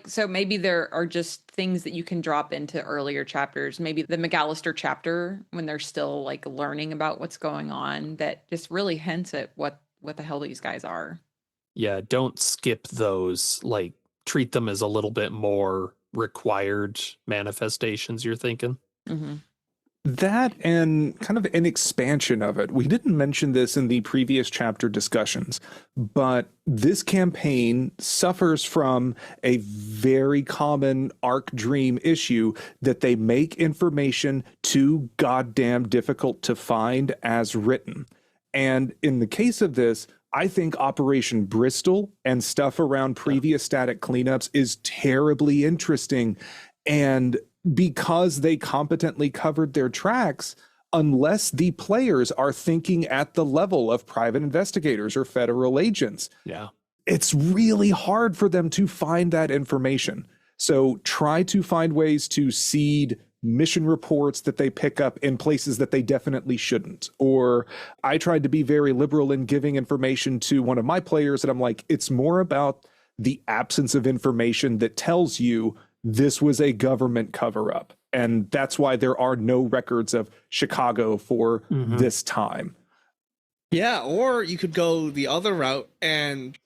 so maybe there are just things that you can drop into earlier chapters. Maybe the McAllister chapter when they're still like learning about what's going on, that just really hints at what the hell these guys are. Yeah, don't skip those. Like, treat them as a little bit more required manifestations, you're thinking? Mm-hmm. That and kind of an expansion of it. We didn't mention this in the previous chapter discussions, but this campaign suffers from a very common arc dream issue that they make information too goddamn difficult to find as written. And in the case of this, I think Operation Bristol and stuff around previous static cleanups is terribly interesting. And because they competently covered their tracks, unless the players are thinking at the level of private investigators or federal agents, it's really hard for them to find that information. So try to find ways to seed mission reports that they pick up in places that they definitely shouldn't. Or I tried to be very liberal in giving information to one of my players, and I'm like, it's more about the absence of information that tells you this was a government cover-up. And that's why there are no records of Chicago for this time. Yeah, or you could go the other route and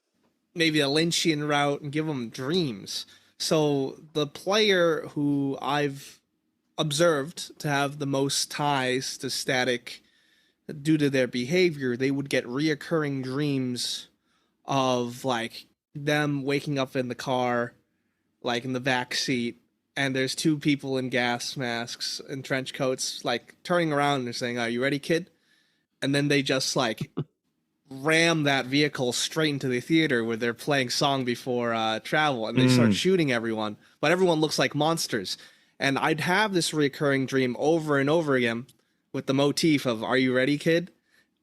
maybe a Lynchian route and give them dreams. So the player who I've observed to have the most ties to static due to their behavior, they would get reoccurring dreams of like them waking up in the car, like in the back seat, and there's two people in gas masks and trench coats like turning around and they're saying, "Are you ready, kid?" And then they just like ram that vehicle straight into the theater where they're playing Song Before Travel, and they start shooting everyone, but everyone looks like monsters. And I'd have this recurring dream over and over again with the motif of "Are you ready, kid?"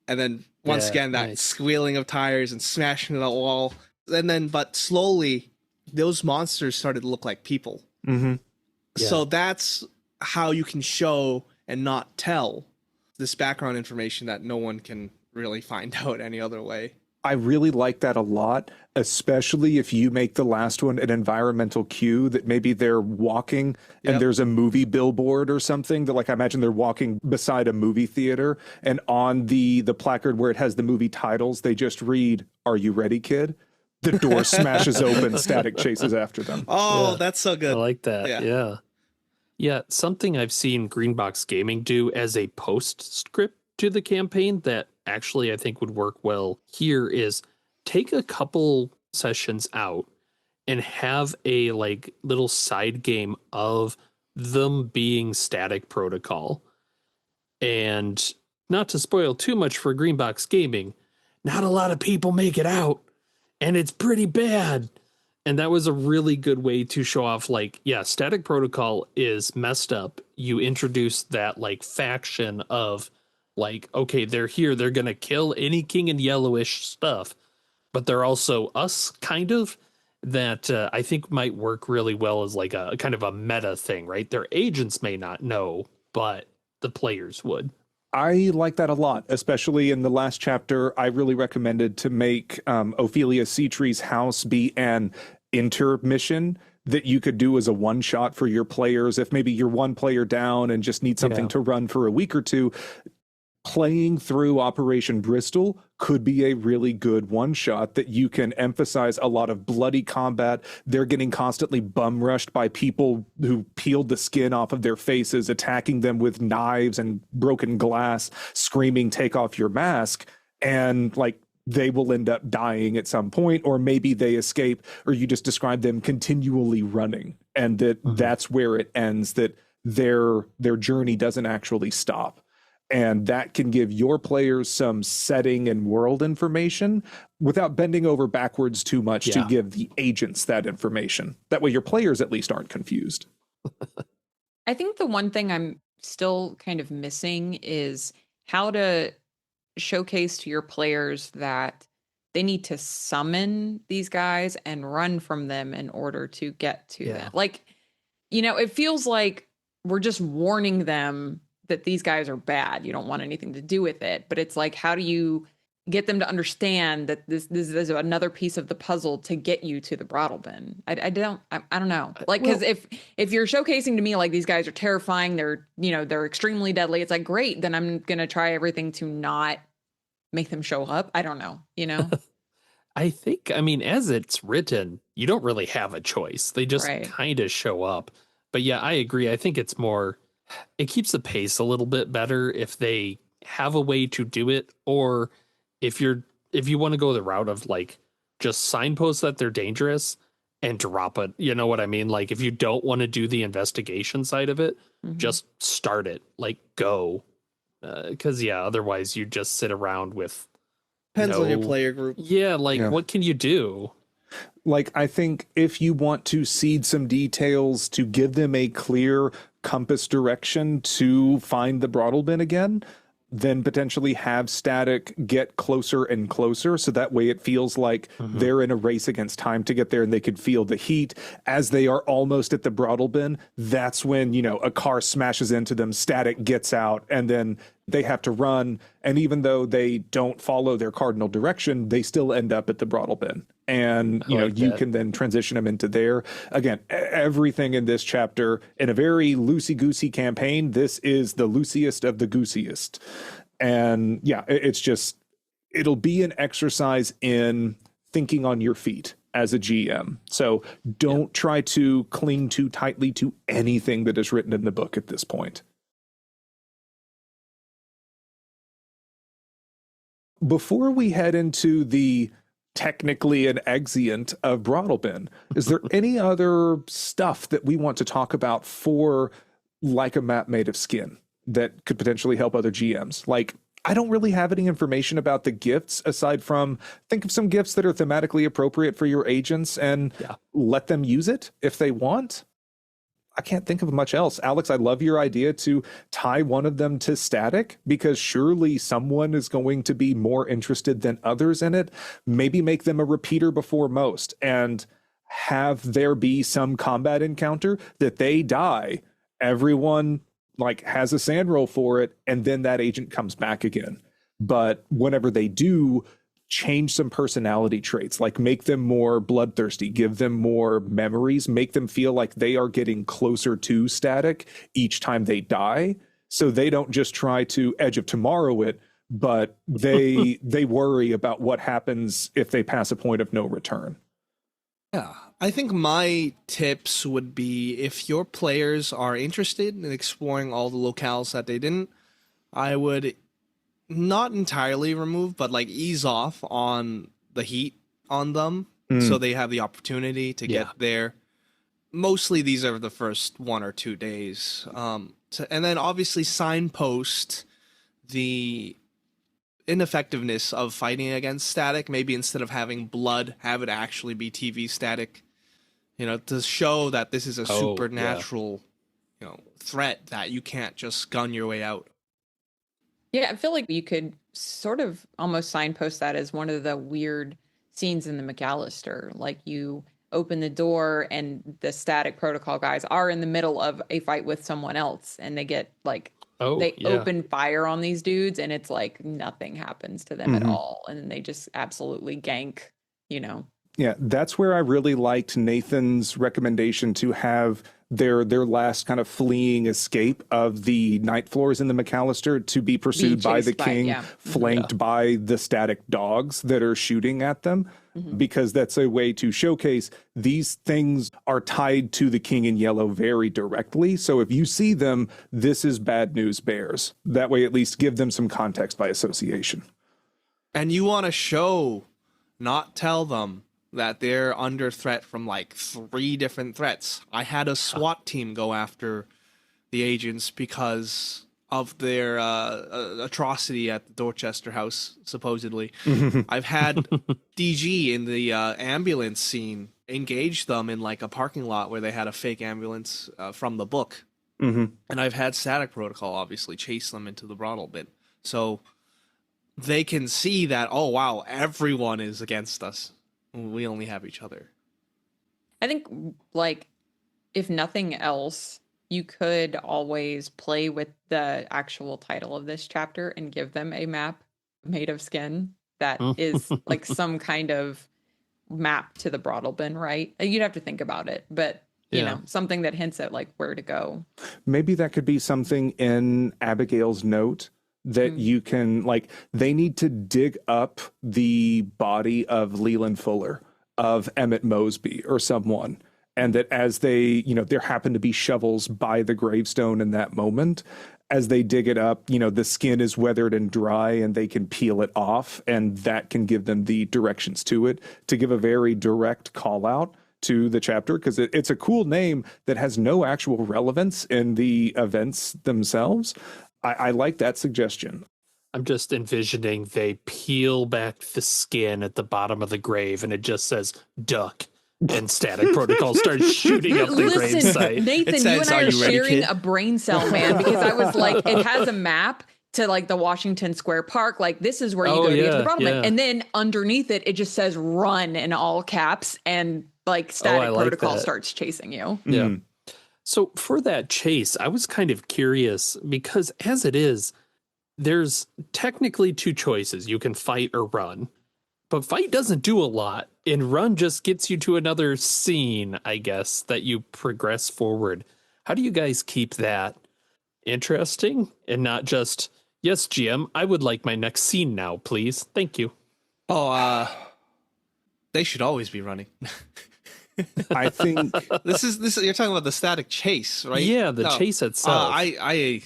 And then once again, that squealing of tires and smashing into the wall. And then, but slowly, those monsters started to look like people. So that's how you can show and not tell this background information that no one can really find out any other way. I really like that a lot, especially if you make the last one an environmental cue that maybe they're walking and there's a movie billboard or something that, like, I imagine they're walking beside a movie theater, and on the placard where it has the movie titles, they just read, "Are you ready, kid?" The door smashes open, static chases after them. Oh, that's so good. I like that. Yeah, something I've seen Greenbox Gaming do as a postscript to the campaign that actually I think would work well here is take a couple sessions out and have a like little side game of them being static protocol. And not to spoil too much for Greenbox Gaming, not a lot of people make it out, and it's pretty bad. And that was a really good way to show off, like, yeah, static protocol is messed up. You introduce that, like, faction of, like, okay, they're here, they're going to kill any king in yellowish stuff, but they're also us, kind of, that I think might work really well as, like, a kind of a meta thing, right? Their agents may not know, but the players would. I like that a lot, especially in the last chapter. I really recommended to make Ophelia Seatree's house be an intermission that you could do as a one shot for your players. If maybe you're one player down and just need something to run for a week or two, playing through Operation Bristol could be a really good one shot that you can emphasize a lot of bloody combat. They're getting constantly bum rushed by people who peeled the skin off of their faces, attacking them with knives and broken glass, screaming, "Take off your mask." And like, they will end up dying at some point, or maybe they escape, or you just describe them continually running, and that's where it ends, that their journey doesn't actually stop. And that can give your players some setting and world information without bending over backwards too much to give the agents that information. That way your players at least aren't confused. I think the one thing I'm still kind of missing is how to showcase to your players that they need to summon these guys and run from them in order to get to them. Like, you know, it feels like we're just warning them that these guys are bad. You don't want anything to do with it. But it's like, how do you get them to understand that this is another piece of the puzzle to get you to the brothel bin? I don't know. Like, because if you're showcasing to me like these guys are terrifying, they're extremely deadly, it's like, great, then I'm gonna try everything to not make them show up. I don't know, I think, I mean, as it's written, you don't really have a choice. They just kind of show up. But yeah, I agree. I think it's more, it keeps the pace a little bit better if they have a way to do it, or if you want to go the route of like just signpost that they're dangerous and drop it. You know what I mean? Like, if you don't want to do the investigation side of it, just start it, like, go. Because otherwise you just sit around with, depends on your player group. What can you do? Like, I think if you want to seed some details to give them a clear compass direction to find the brothel bin again, then potentially have static get closer and closer, so that way it feels like they're in a race against time to get there, and they could feel the heat as they are almost at the brothel bin. That's when, a car smashes into them, static gets out, and then they have to run. And even though they don't follow their cardinal direction, they still end up at the brothel bin. And, you can then transition them into there. Again, everything in this chapter, in a very loosey-goosey campaign, this is the loosiest of the goosiest. And it's just, it'll be an exercise in thinking on your feet as a GM. So don't try to cling too tightly to anything that is written in the book at this point. Before we head into the technically an exeunt of brothel bin, is there any other stuff that we want to talk about for Like a Map Made of Skin that could potentially help other GMs? Like, I don't really have any information about the gifts aside from think of some gifts that are thematically appropriate for your agents and let them use it if they want. I can't think of much else. Alex, I love your idea to tie one of them to static, because surely someone is going to be more interested than others in it. Maybe make them a repeater before most and have there be some combat encounter that they die. Everyone has a sand roll for it, and then that agent comes back again. But whenever they do, change some personality traits, like make them more bloodthirsty, give them more memories, make them feel like they are getting closer to static each time they die, so they don't just try to Edge of Tomorrow it, but they worry about what happens if they pass a point of no return. Yeah, I think my tips would be, if your players are interested in exploring all the locales that they didn't, I would not entirely remove, but ease off on the heat on them, so they have the opportunity to get there. Mostly these are the first 1 or 2 days. And then obviously signpost the ineffectiveness of fighting against static. Maybe instead of having blood, have it actually be TV static. to show that this is a Oh, supernatural, threat that you can't just gun your way out. Yeah, I feel like you could sort of almost signpost that as one of the weird scenes in the McAllister. Like you open the door and the static protocol guys are in the middle of a fight with someone else and they get like they open fire on these dudes and it's like nothing happens to them at all. And then they just absolutely gank, Yeah, that's where I really liked Nathan's recommendation to have their last kind of fleeing escape of the night floors in the McAllister to be pursued by the king, flanked by the static dogs that are shooting at them, because that's a way to showcase these things are tied to the king in yellow very directly. So if you see them, this is bad news bears. That way, at least give them some context by association. And you want to show, not tell them, that they're under threat from like 3 different threats. I had a SWAT team go after the agents because of their atrocity at the Dorchester house, supposedly. I've had DG in the ambulance scene engage them in like a parking lot where they had a fake ambulance from the book. And I've had Static Protocol obviously chase them into the brothel bit. So they can see that, oh wow, everyone is against us. We only have each other. I think, like, if nothing else, you could always play with the actual title of this chapter and give them a map made of skin that is like some kind of map to the brothel bin, right? You'd have to think about it, but you know, something that hints at like where to go. Maybe that could be something in Abigail's note that you can, like, they need to dig up the body of Leland Fuller, of Emmett Mosby or someone. And that as they, there happen to be shovels by the gravestone in that moment, as they dig it up, the skin is weathered and dry and they can peel it off. And that can give them the directions to it, to give a very direct call out to the chapter, because it's a cool name that has no actual relevance in the events themselves. I like that suggestion. I'm just envisioning they peel back the skin at the bottom of the grave and it just says duck. And Static Protocol starts shooting up the gravesite. Nathan, you and I are sharing a brain cell, man, because I was like, it has a map to like the Washington Square Park. Like, this is where you go to get to the brothel. And then underneath it, it just says run in all caps. And like Static Protocol starts chasing you. Yeah. So for that chase, I was kind of curious because as it is, there's technically 2 choices. You can fight or run, but fight doesn't do a lot and run just gets you to another scene, I guess, that you progress forward. How do you guys keep that interesting and not just, yes, GM, I would like my next scene now, please. Thank you. They should always be running. I think this is you're talking about the static chase, right? Yeah, the chase itself. I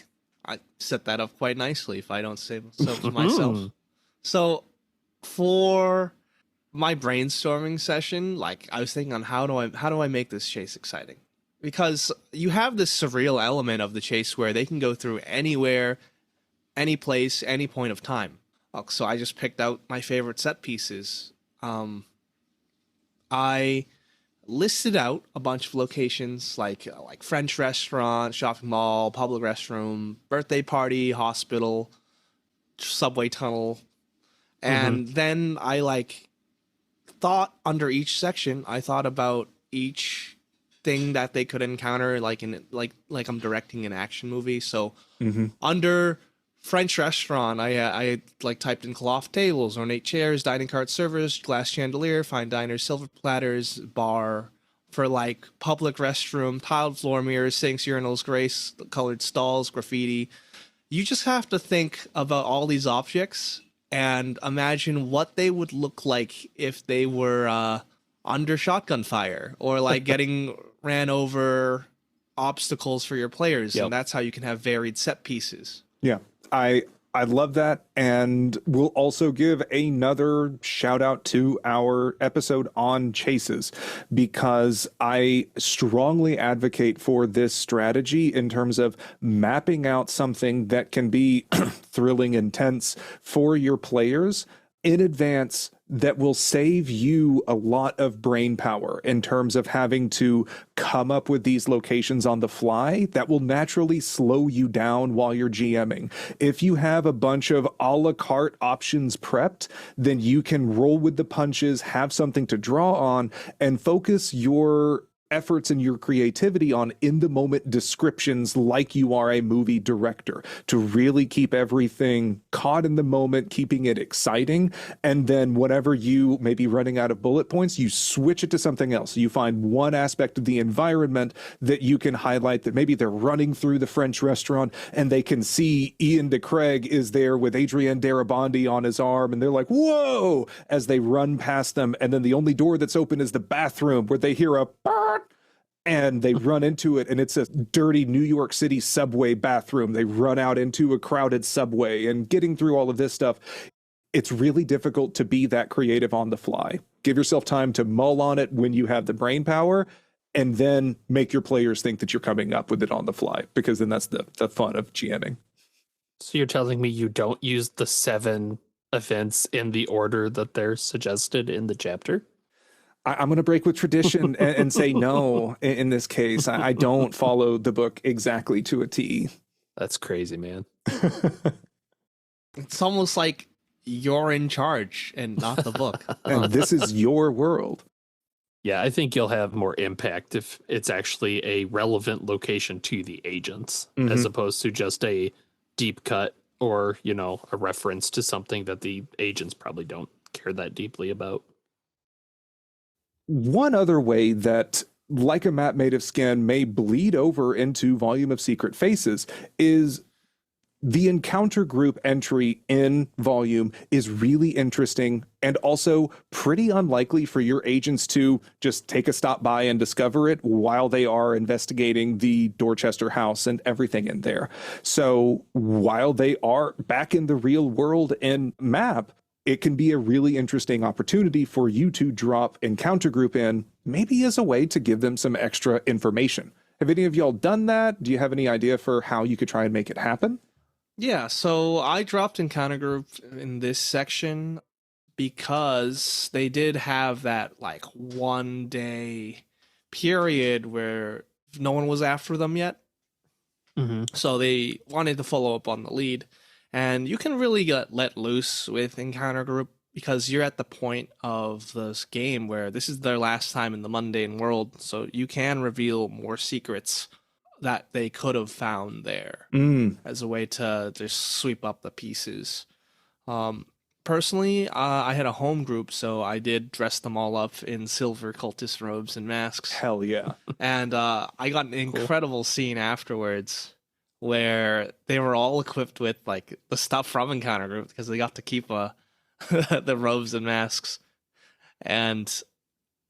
set that up quite nicely, if I don't say so to myself. So for my brainstorming session, like I was thinking on how do I make this chase exciting? Because you have this surreal element of the chase where they can go through anywhere, any place, any point of time. So I just picked out my favorite set pieces. I listed out a bunch of locations like French restaurant, shopping mall, public restroom, birthday party, hospital, subway tunnel. And then I thought under each section, I thought about each thing that they could encounter like I'm directing an action movie. So under French restaurant, I typed in cloth tables, ornate chairs, dining cart servers, glass chandelier, fine diners, silver platters, bar. For public restroom, tiled floor mirrors, sinks, urinals, grace colored stalls, graffiti. You just have to think about all these objects and imagine what they would look like if they were under shotgun fire or getting ran over, obstacles for your players. And that's how you can have varied set pieces. Yeah, I love that. And we'll also give another shout out to our episode on chases, because I strongly advocate for this strategy in terms of mapping out something that can be thrilling, intense for your players in advance, that will save you a lot of brain power in terms of having to come up with these locations on the fly. That will naturally slow you down while you're GMing. If you have a bunch of a la carte options prepped, then you can roll with the punches, have something to draw on, and focus your efforts and your creativity on in-the-moment descriptions like you are a movie director, to really keep everything caught in the moment, keeping it exciting. And then whenever you may be running out of bullet points, you switch it to something else. You find one aspect of the environment that you can highlight, that maybe they're running through the French restaurant and they can see Ian DeCraig is there with Adrienne Darabondi on his arm, and they're like, whoa, as they run past them. And then the only door that's open is the bathroom, where they hear a and they run into it, and it's a dirty New York City subway bathroom. They run out into a crowded subway, and getting through all of this stuff, it's really difficult to be that creative on the fly. Give yourself time to mull on it when you have the brain power, and then make your players think that you're coming up with it on the fly, because then that's the fun of GMing. So you're telling me you don't use the 7 events in the order that they're suggested in the chapter? I'm going to break with tradition and say no in this case. I don't follow the book exactly to a T. That's crazy, man. It's almost like you're in charge and not the book. And this is your world. Yeah, I think you'll have more impact if it's actually a relevant location to the agents, as opposed to just a deep cut or, you know, a reference to something that the agents probably don't care that deeply about. One other way that Like a Map Made of Skin may bleed over into Volume of Secret Faces is the encounter group entry in Volume is really interesting, and also pretty unlikely for your agents to just take a stop by and discover it while they are investigating the Dorchester house and everything in there. So while they are back in the real world in Map, it can be a really interesting opportunity for you to drop encounter group in, maybe as a way to give them some extra information. Have any of y'all done that? Do you have any idea for how you could try and make it happen? Yeah, so I dropped encounter group in this section because they did have that like 1 day period where no one was after them yet. So they wanted to follow up on the lead. And you can really get let loose with encounter group because you're at the point of this game where this is their last time in the mundane world. So you can reveal more secrets that they could have found there as a way to just sweep up the pieces. Personally, I had a home group, so I did dress them all up in silver cultist robes and masks. Hell yeah. And I got an incredible scene afterwards where they were all equipped with like the stuff from encounter group because they got to keep the robes and masks, and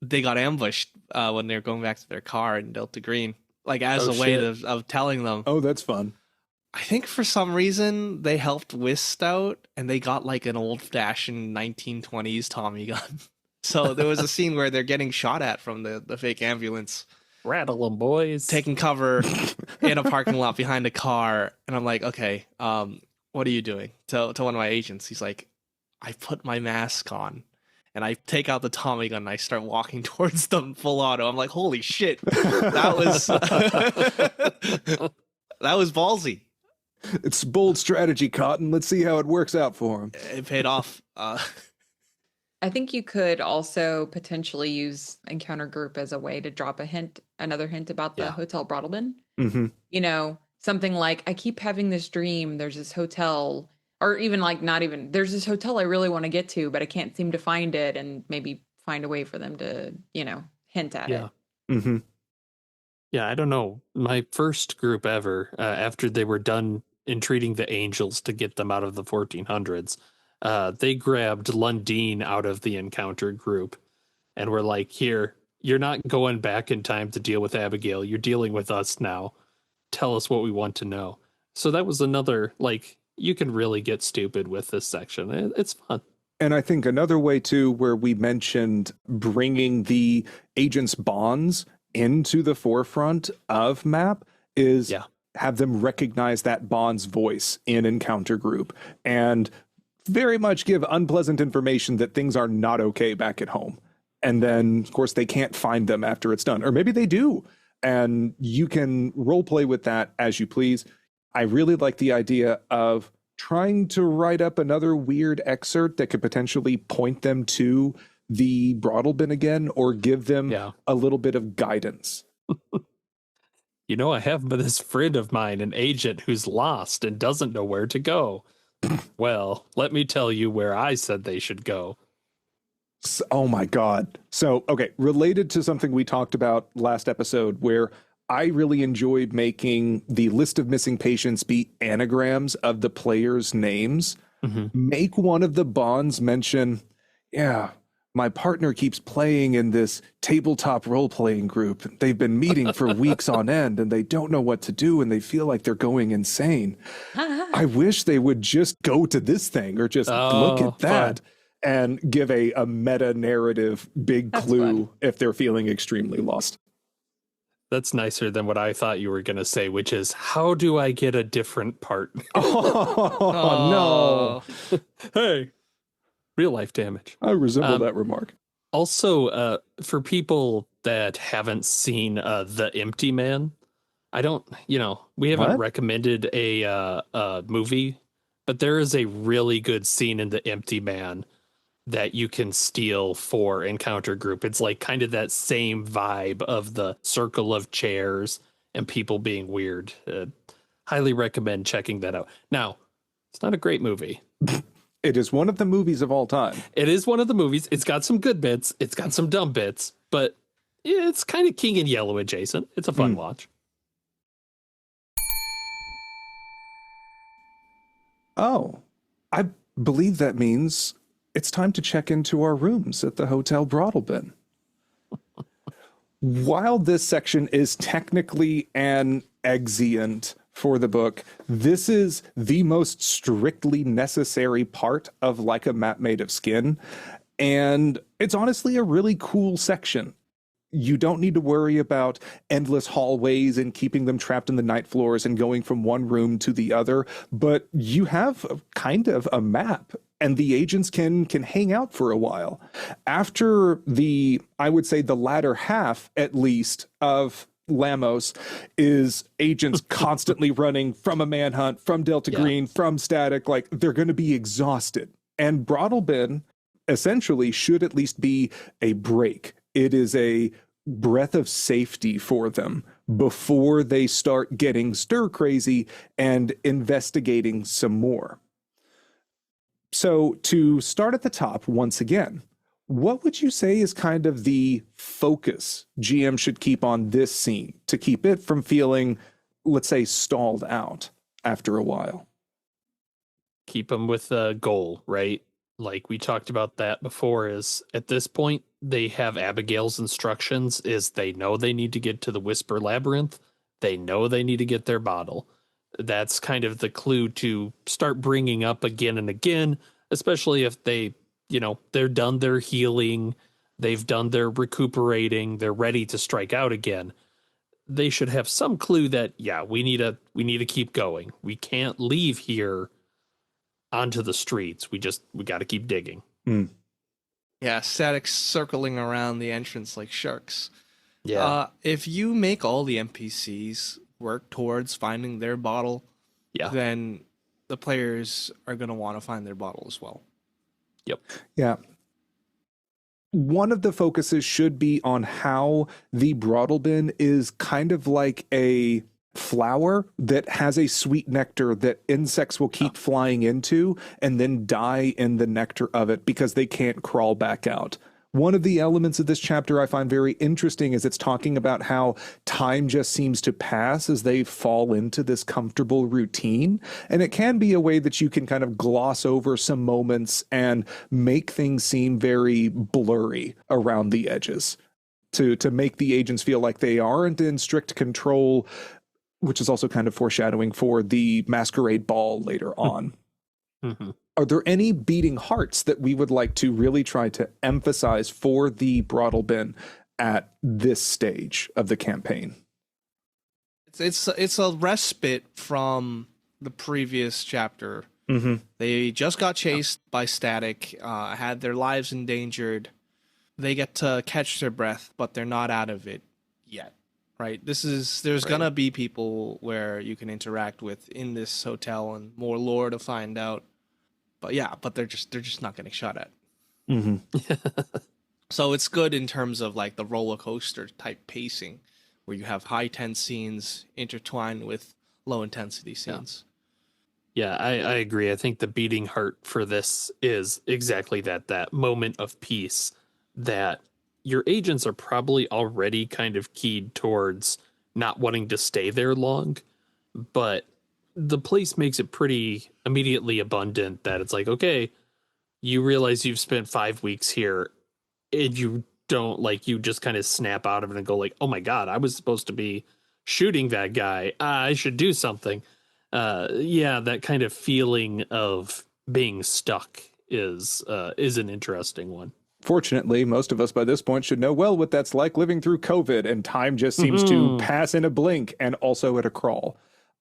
they got ambushed when they were going back to their car in Delta Green, like as a way of telling them. Oh, that's fun. I think for some reason they helped whist out, and they got like an old-fashioned 1920s Tommy gun. So there was a scene where they're getting shot at from the fake ambulance. Rattle 'em, boys. Taking cover in a parking lot behind a car. And I'm like, okay, what are you doing? To one of my agents, he's like, I put my mask on and I take out the Tommy gun and I start walking towards them full auto. I'm like, holy shit. That was that was ballsy. It's bold strategy, Cotton. Let's see how it works out for him. It paid off. I think you could also potentially use encounter group as a way to drop another hint about the Hotel Broadalbin. You know, something like, I keep having this dream, there's this hotel, or even like not even, there's this hotel I really want to get to, but I can't seem to find it, and maybe find a way for them to, you know, hint at it. Yeah, I don't know. My first group ever, after they were done entreating the angels to get them out of the 1400s, they grabbed Lundeen out of the encounter group and were like, here, you're not going back in time to deal with Abigail. You're dealing with us now. Tell us what we want to know. So that was another, like, you can really get stupid with this section. It's fun. And I think another way too, where we mentioned bringing the agents' bonds into the forefront of Map, is have them recognize that bond's voice in encounter group. And very much give unpleasant information that things are not okay back at home. And then, of course, they can't find them after it's done. Or maybe they do. And you can role play with that as you please. I really like the idea of trying to write up another weird excerpt that could potentially point them to the brothel bin again, or give them a little bit of guidance. You know, I have this friend of mine, an agent who's lost and doesn't know where to go. Well, let me tell you where I said they should go. Oh my God. So, okay, related to something we talked about last episode, where I really enjoyed making the list of missing patients be anagrams of the players' names. Mm-hmm. Make one of the bonds mention, my partner keeps playing in this tabletop role-playing group. They've been meeting for weeks on end, and they don't know what to do, and they feel like they're going insane. I wish they would just go to this thing, or just look at that. Fun. And give a meta-narrative big clue if they're feeling extremely lost. That's nicer than what I thought you were going to say, which is, how do I get a different partner? Oh, no. Hey, real life damage. I resemble that remark. Also, for people that haven't seen The Empty Man, we haven't recommended a movie, but there is a really good scene in The Empty Man that you can steal for Encounter Group. It's like kind of that same vibe of the circle of chairs and people being weird. Highly recommend checking that out. Now, it's not a great movie. It is one of the movies of all time. It is one of the movies. It's got some good bits. It's got some dumb bits, but it's kind of King in Yellow adjacent. It's a fun watch. Oh, I believe that means it's time to check into our rooms at the Hotel Brothel Bin. While this section is technically an exeunt for the book, this is the most strictly necessary part of Like a Map Made of Skin. And it's honestly a really cool section. You don't need to worry about endless hallways and keeping them trapped in the night floors and going from one room to the other, but you have kind of a map, and the agents can hang out for a while. After I would say the latter half, at least, of Lamos is agents constantly running from a manhunt, from Delta Green, from static, like they're going to be exhausted. And Brothel Bin essentially should at least be a break. It is a breath of safety for them before they start getting stir crazy and investigating some more. So to start at the top once again, what would you say is kind of the focus GM should keep on this scene to keep it from feeling, let's say, stalled out after a while? Keep them with a goal, right? Like we talked about that before, is at this point, they have Abigail's instructions is they know they need to get to the Whisper Labyrinth. They know they need to get their bottle. That's kind of the clue to start bringing up again and again, especially if they're done their healing, they've done their recuperating, they're ready to strike out again. They should have some clue that, we need to keep going. We can't leave here onto the streets. We got to keep digging. Yeah, static circling around the entrance like sharks. Yeah. If you make all the NPCs work towards finding their bottle, then the players are going to want to find their bottle as well. Yep. Yeah. One of the focuses should be on how the Brothel Bin is kind of like a flower that has a sweet nectar that insects will keep flying into and then die in the nectar of it because they can't crawl back out. One of the elements of this chapter I find very interesting is it's talking about how time just seems to pass as they fall into this comfortable routine. And it can be a way that you can kind of gloss over some moments and make things seem very blurry around the edges to make the agents feel like they aren't in strict control, which is also kind of foreshadowing for the masquerade ball later on. Are there any beating hearts that we would like to really try to emphasize for the Brothel Bin at this stage of the campaign? It's a respite from the previous chapter Mm-hmm. They just got chased by static, had their lives endangered. They get to catch their breath, but they're not out of it yet, right? There's Right. gonna be people where you can interact with in this hotel and more lore to find out. But yeah, but they're just not getting shot at. Mm-hmm. So it's good in terms of like the roller coaster type pacing, where you have high tense scenes intertwined with low intensity scenes. Yeah, I agree. I think the beating heart for this is exactly that moment of peace that your agents are probably already kind of keyed towards not wanting to stay there long, but the place makes it pretty immediately abundant that it's like, okay, you realize you've spent 5 weeks here and you don't like, you just kind of snap out of it and go like, oh my God, I was supposed to be shooting that guy. I should do something. Yeah, that kind of feeling of being stuck is an interesting one. Fortunately, most of us by this point should know well what that's like living through COVID, and time just seems to pass in a blink and also at a crawl.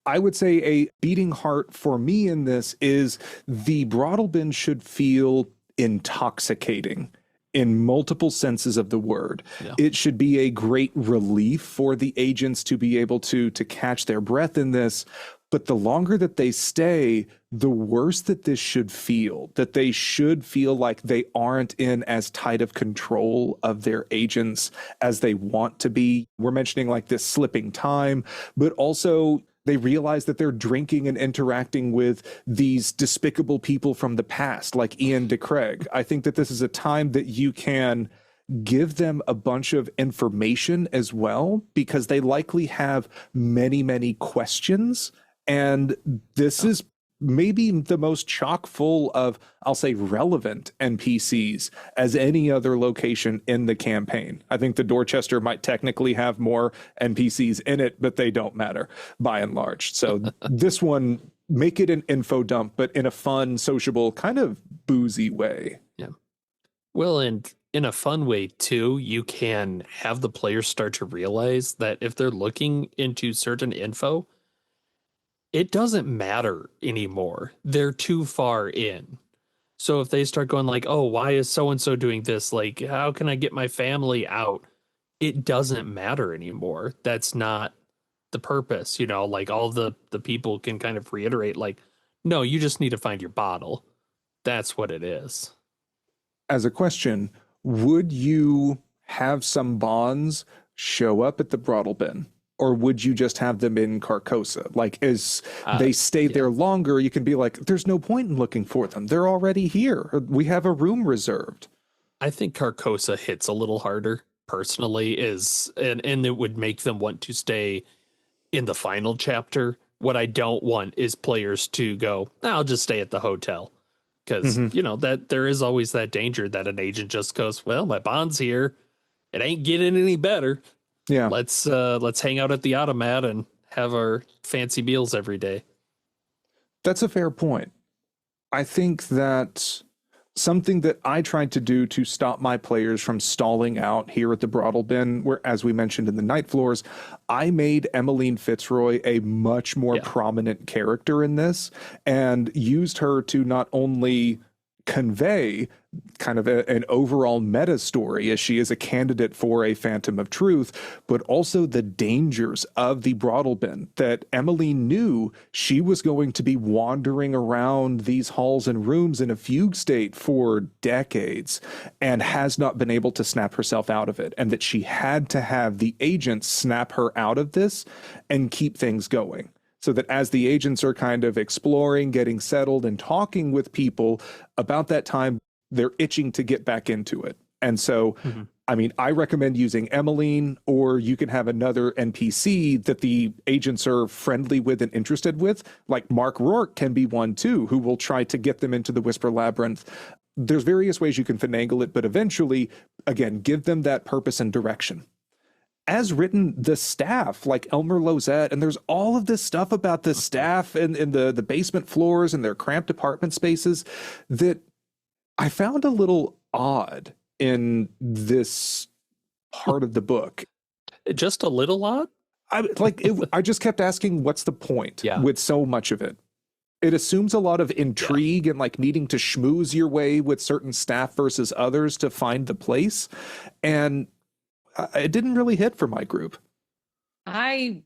I would say a beating heart for me in this is the brothel bin should feel intoxicating in multiple senses of the word. Yeah. It should be a great relief for the agents to be able to catch their breath in this. But the longer that they stay, the worse that this should feel, that they should feel like they aren't in as tight of control of their agents as they want to be. We're mentioning like this slipping time, but also they realize that they're drinking and interacting with these despicable people from the past, like Ian DeCraig. I think that this is a time that you can give them a bunch of information as well, because they likely have many, many questions. And this is maybe the most chock full of, I'll say, relevant NPCs as any other location in the campaign. I think the Dorchester might technically have more NPCs in it, but they don't matter by and large. So this one, make it an info dump, but in a fun, sociable, kind of boozy way. Yeah. Well, and in a fun way too, you can have the players start to realize that if they're looking into certain info, it doesn't matter anymore. They're too far in. So if they start going like, oh, why is so-and-so doing this? Like, how can I get my family out? It doesn't matter anymore. That's not the purpose. You know, like all the people can kind of reiterate like, no, you just need to find your bottle. That's what it is. As a question, would you have some bonds show up at the brothel bin? Or would you just have them in Carcosa? Like, as they stay there longer, you can be like, there's no point in looking for them. They're already here. We have a room reserved. I think Carcosa hits a little harder, personally, and it would make them want to stay in the final chapter. What I don't want is players to go, I'll just stay at the hotel. Because, you know, that there is always that danger that an agent just goes, well, my bond's here. It ain't getting any better. Yeah. Let's hang out at the automat and have our fancy meals every day. That's a fair point. I think that something that I tried to do to stop my players from stalling out here at the brothel bin, where, as we mentioned in the Night Floors, I made Emmeline Fitzroy a much more prominent character in this, and used her to not only convey kind of an overall meta story as she is a candidate for a Phantom of Truth, but also the dangers of the brothel bin, that Emmeline knew she was going to be wandering around these halls and rooms in a fugue state for decades and has not been able to snap herself out of it, and that she had to have the agents snap her out of this and keep things going. So that as the agents are kind of exploring, getting settled, and talking with people about that time, they're itching to get back into it. And so, I mean, I recommend using Emmeline, or you can have another NPC that the agents are friendly with and interested with. Like Mark Rourke can be one too, who will try to get them into the Whisper Labyrinth. There's various ways you can finagle it, but eventually, again, give them that purpose and direction. As written, the staff, like Elmer Lozette, and there's all of this stuff about the staff and the basement floors and their cramped apartment spaces that I found a little odd in this part of the book. Just a little odd? I just kept asking, what's the point with so much of it? It assumes a lot of intrigue and like needing to schmooze your way with certain staff versus others to find the place. And it didn't really hit for my group. I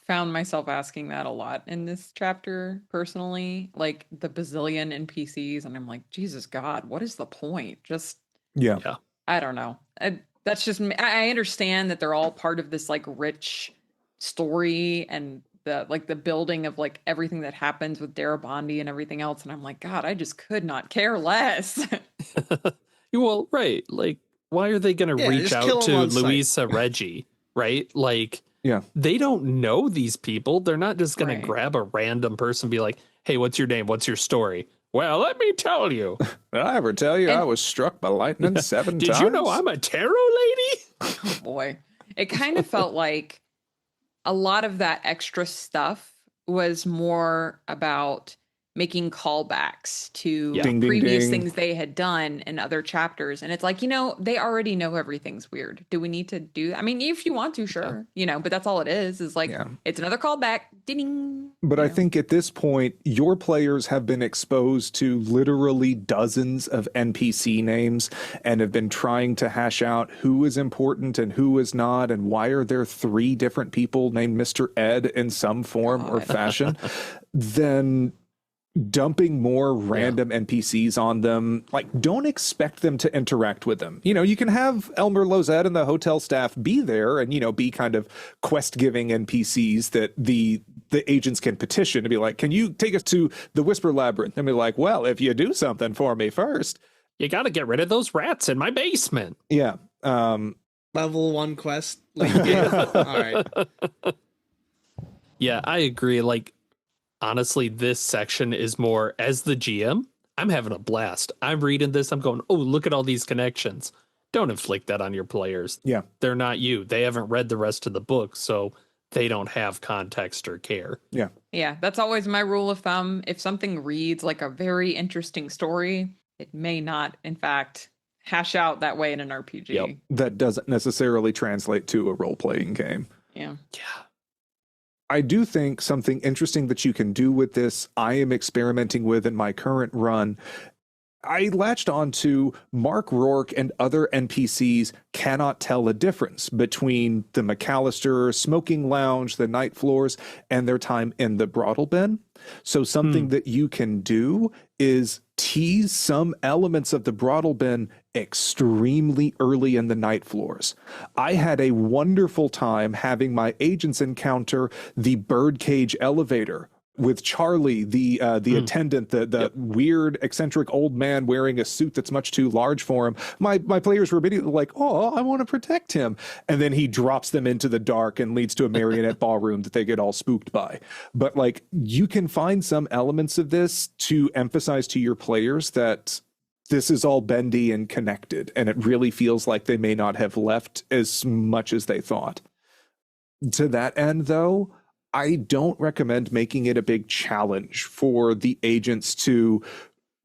found myself asking that a lot in this chapter personally, like the bazillion NPCs, and I'm like, Jesus God, what is the point? Just Yeah. I don't know. That's just me. I understand that they're all part of this like rich story and the building of like everything that happens with Darabandi and everything else, and I'm like, God, I just could not care less. Well, right. Like, why are they going to reach just kill out 'em to on sight. Louisa Reggie, right? Like, Yeah. they don't know these people. They're not just going Right. to grab a random person and be like, hey, what's your name? What's your story? Well, let me tell you. Did I ever tell you I And- was struck by lightning 7 Did times? you know I'm a tarot lady? Oh boy. It kind of felt like a lot of that extra stuff was more about making callbacks to Yeah. Ding, ding, previous ding. things they had done in other chapters. And it's like, they already know everything's weird. Do we need to do I mean, if you want to, sure. But that's all it is like, Yeah. it's another callback. Ding. But I think at this point, your players have been exposed to literally dozens of NPC names and have been trying to hash out who is important and who is not, and why are there 3 different people named Mr. Ed in some form or God. fashion. Then dumping more random NPCs on them, like, don't expect them to interact with them. You can have Elmer Lozette and the hotel staff be there and, be kind of quest-giving NPCs that the agents can petition to be like, can you take us to the Whisper Labyrinth? And be like, well, if you do something for me first. You got to get rid of those rats in my basement. Yeah. Level 1 quest. Like, yeah. All right. Yeah, I agree. Like, honestly, this section is more, as the GM, I'm having a blast. I'm reading this. I'm going, oh, look at all these connections. Don't inflict that on your players. Yeah. They're not you. They haven't read the rest of the book, so they don't have context or care. Yeah. Yeah, that's always my rule of thumb. If something reads like a very interesting story, it may not, in fact, hash out that way in an RPG. Yep. That doesn't necessarily translate to a role-playing game. Yeah. Yeah. I do think something interesting that you can do with this, I am experimenting with in my current run. I latched on to Mark Rourke and other NPCs cannot tell a difference between the McAllister smoking lounge, the night floors, and their time in the brothel bin. So something that you can do is tease some elements of the brothel bin extremely early in the night floors. I had a wonderful time having my agents encounter the birdcage elevator with Charlie, the attendant, the weird eccentric old man wearing a suit that's much too large for him. My players were immediately like, oh, I want to protect him. And then he drops them into the dark and leads to a marionette ballroom that they get all spooked by. But like, you can find some elements of this to emphasize to your players that this is all bendy and connected, and it really feels like they may not have left as much as they thought. To that end, though, I don't recommend making it a big challenge for the agents to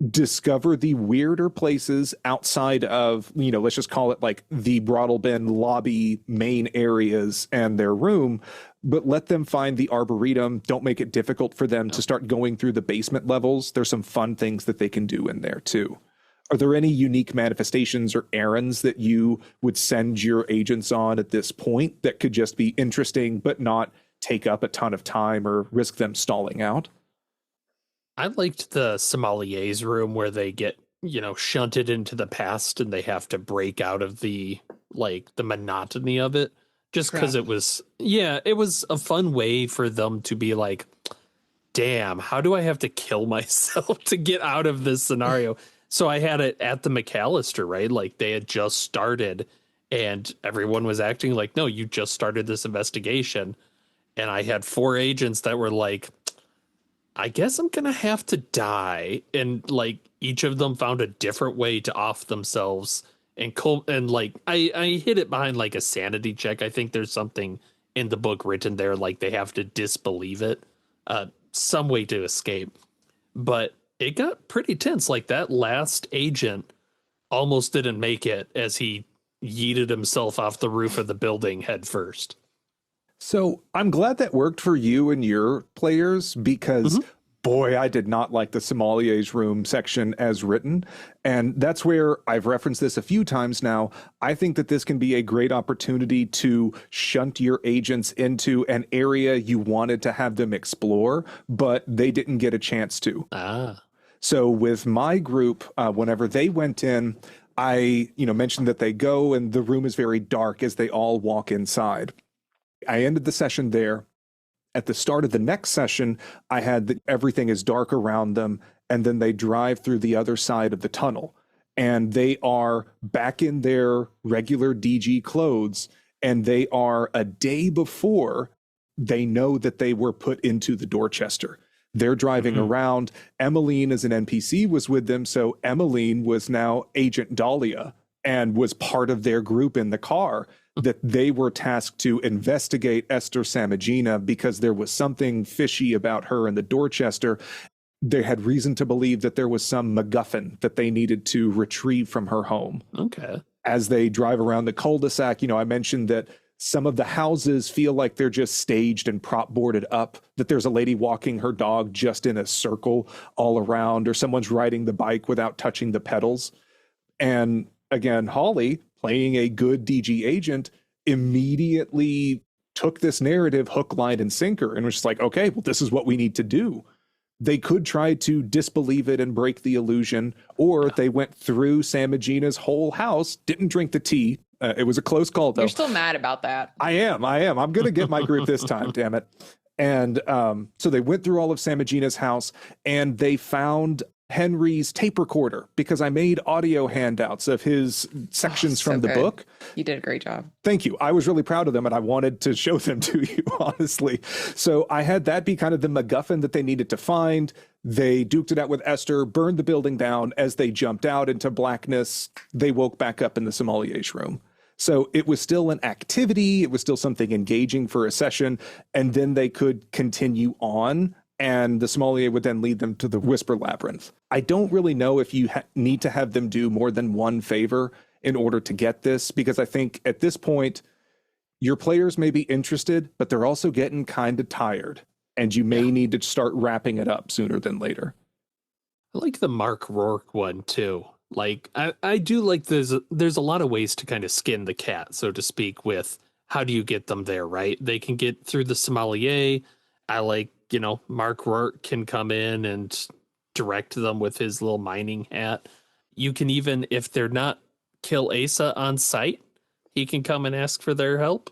discover the weirder places outside of, let's just call it like the brothel bin lobby main areas and their room, but let them find the arboretum. Don't make it difficult for them to start going through the basement levels. There's some fun things that they can do in there too. Are there any unique manifestations or errands that you would send your agents on at this point that could just be interesting but not take up a ton of time or risk them stalling out? I liked the sommelier's room where they get, shunted into the past and they have to break out of the monotony of it. Just because it was a fun way for them to be like, damn, how do I have to kill myself to get out of this scenario? So I had it at the McAllister, right? Like they had just started and everyone was acting like, no, you just started this investigation. And I had 4 agents that were like, I guess I'm going to have to die. And like each of them found a different way to off themselves. And like I hid it behind like a sanity check. I think there's something in the book written there, like they have to disbelieve it, some way to escape. But it got pretty tense. Like that last agent almost didn't make it as he yeeted himself off the roof of the building head first. So I'm glad that worked for you and your players, because boy, I did not like the sommelier's room section as written. And that's where I've referenced this a few times now. I think that this can be a great opportunity to shunt your agents into an area you wanted to have them explore, but they didn't get a chance to. So with my group, whenever they went in, I mentioned that they go and the room is very dark as they all walk inside. I ended the session there. At the start of the next session, I had that everything is dark around them, and then they drive through the other side of the tunnel, and they are back in their regular DG clothes, and they are a day before they know that they were put into the Dorchester. They're driving around. Emmeline, as an NPC, was with them, so Emmeline was now Agent Dahlia and was part of their group in the car, that they were tasked to investigate Esther Samogina because there was something fishy about her in the Dorchester. They had reason to believe that there was some MacGuffin that they needed to retrieve from her home. Okay. As they drive around the cul-de-sac, I mentioned that some of the houses feel like they're just staged and prop boarded up, that there's a lady walking her dog just in a circle all around, or someone's riding the bike without touching the pedals. And again, Holly, playing a good DG agent, immediately took this narrative hook, line, and sinker and was just like, okay, well, this is what we need to do. They could try to disbelieve it and break the illusion, or they went through Samogina's whole house, didn't drink the tea. It was a close call, though. You're still mad about that. I am. I'm going to get my group this time, damn it. And so they went through all of Samogina's house, and they found Henry's tape recorder because I made audio handouts of his sections from the book. You did a great job. Thank you. I was really proud of them and I wanted to show them to you, honestly. So I had that be kind of the MacGuffin that they needed to find. They duked it out with Esther, burned the building down. As they jumped out into blackness, they woke back up in the sommelier's room. So it was still an activity. It was still something engaging for a session. And then they could continue on, and the sommelier would then lead them to the Whisper Labyrinth. I don't really know if you need to have them do more than one favor in order to get this, because I think at this point, your players may be interested, but they're also getting kind of tired, and you may need to start wrapping it up sooner than later. I like the Mark Rourke one, too. Like, I do like there's a lot of ways to kind of skin the cat, so to speak, with how do you get them there, right? They can get through the sommelier. I like, Mark Rourke can come in and direct them with his little mining hat. You can even, if they're not kill Asa on site, he can come and ask for their help.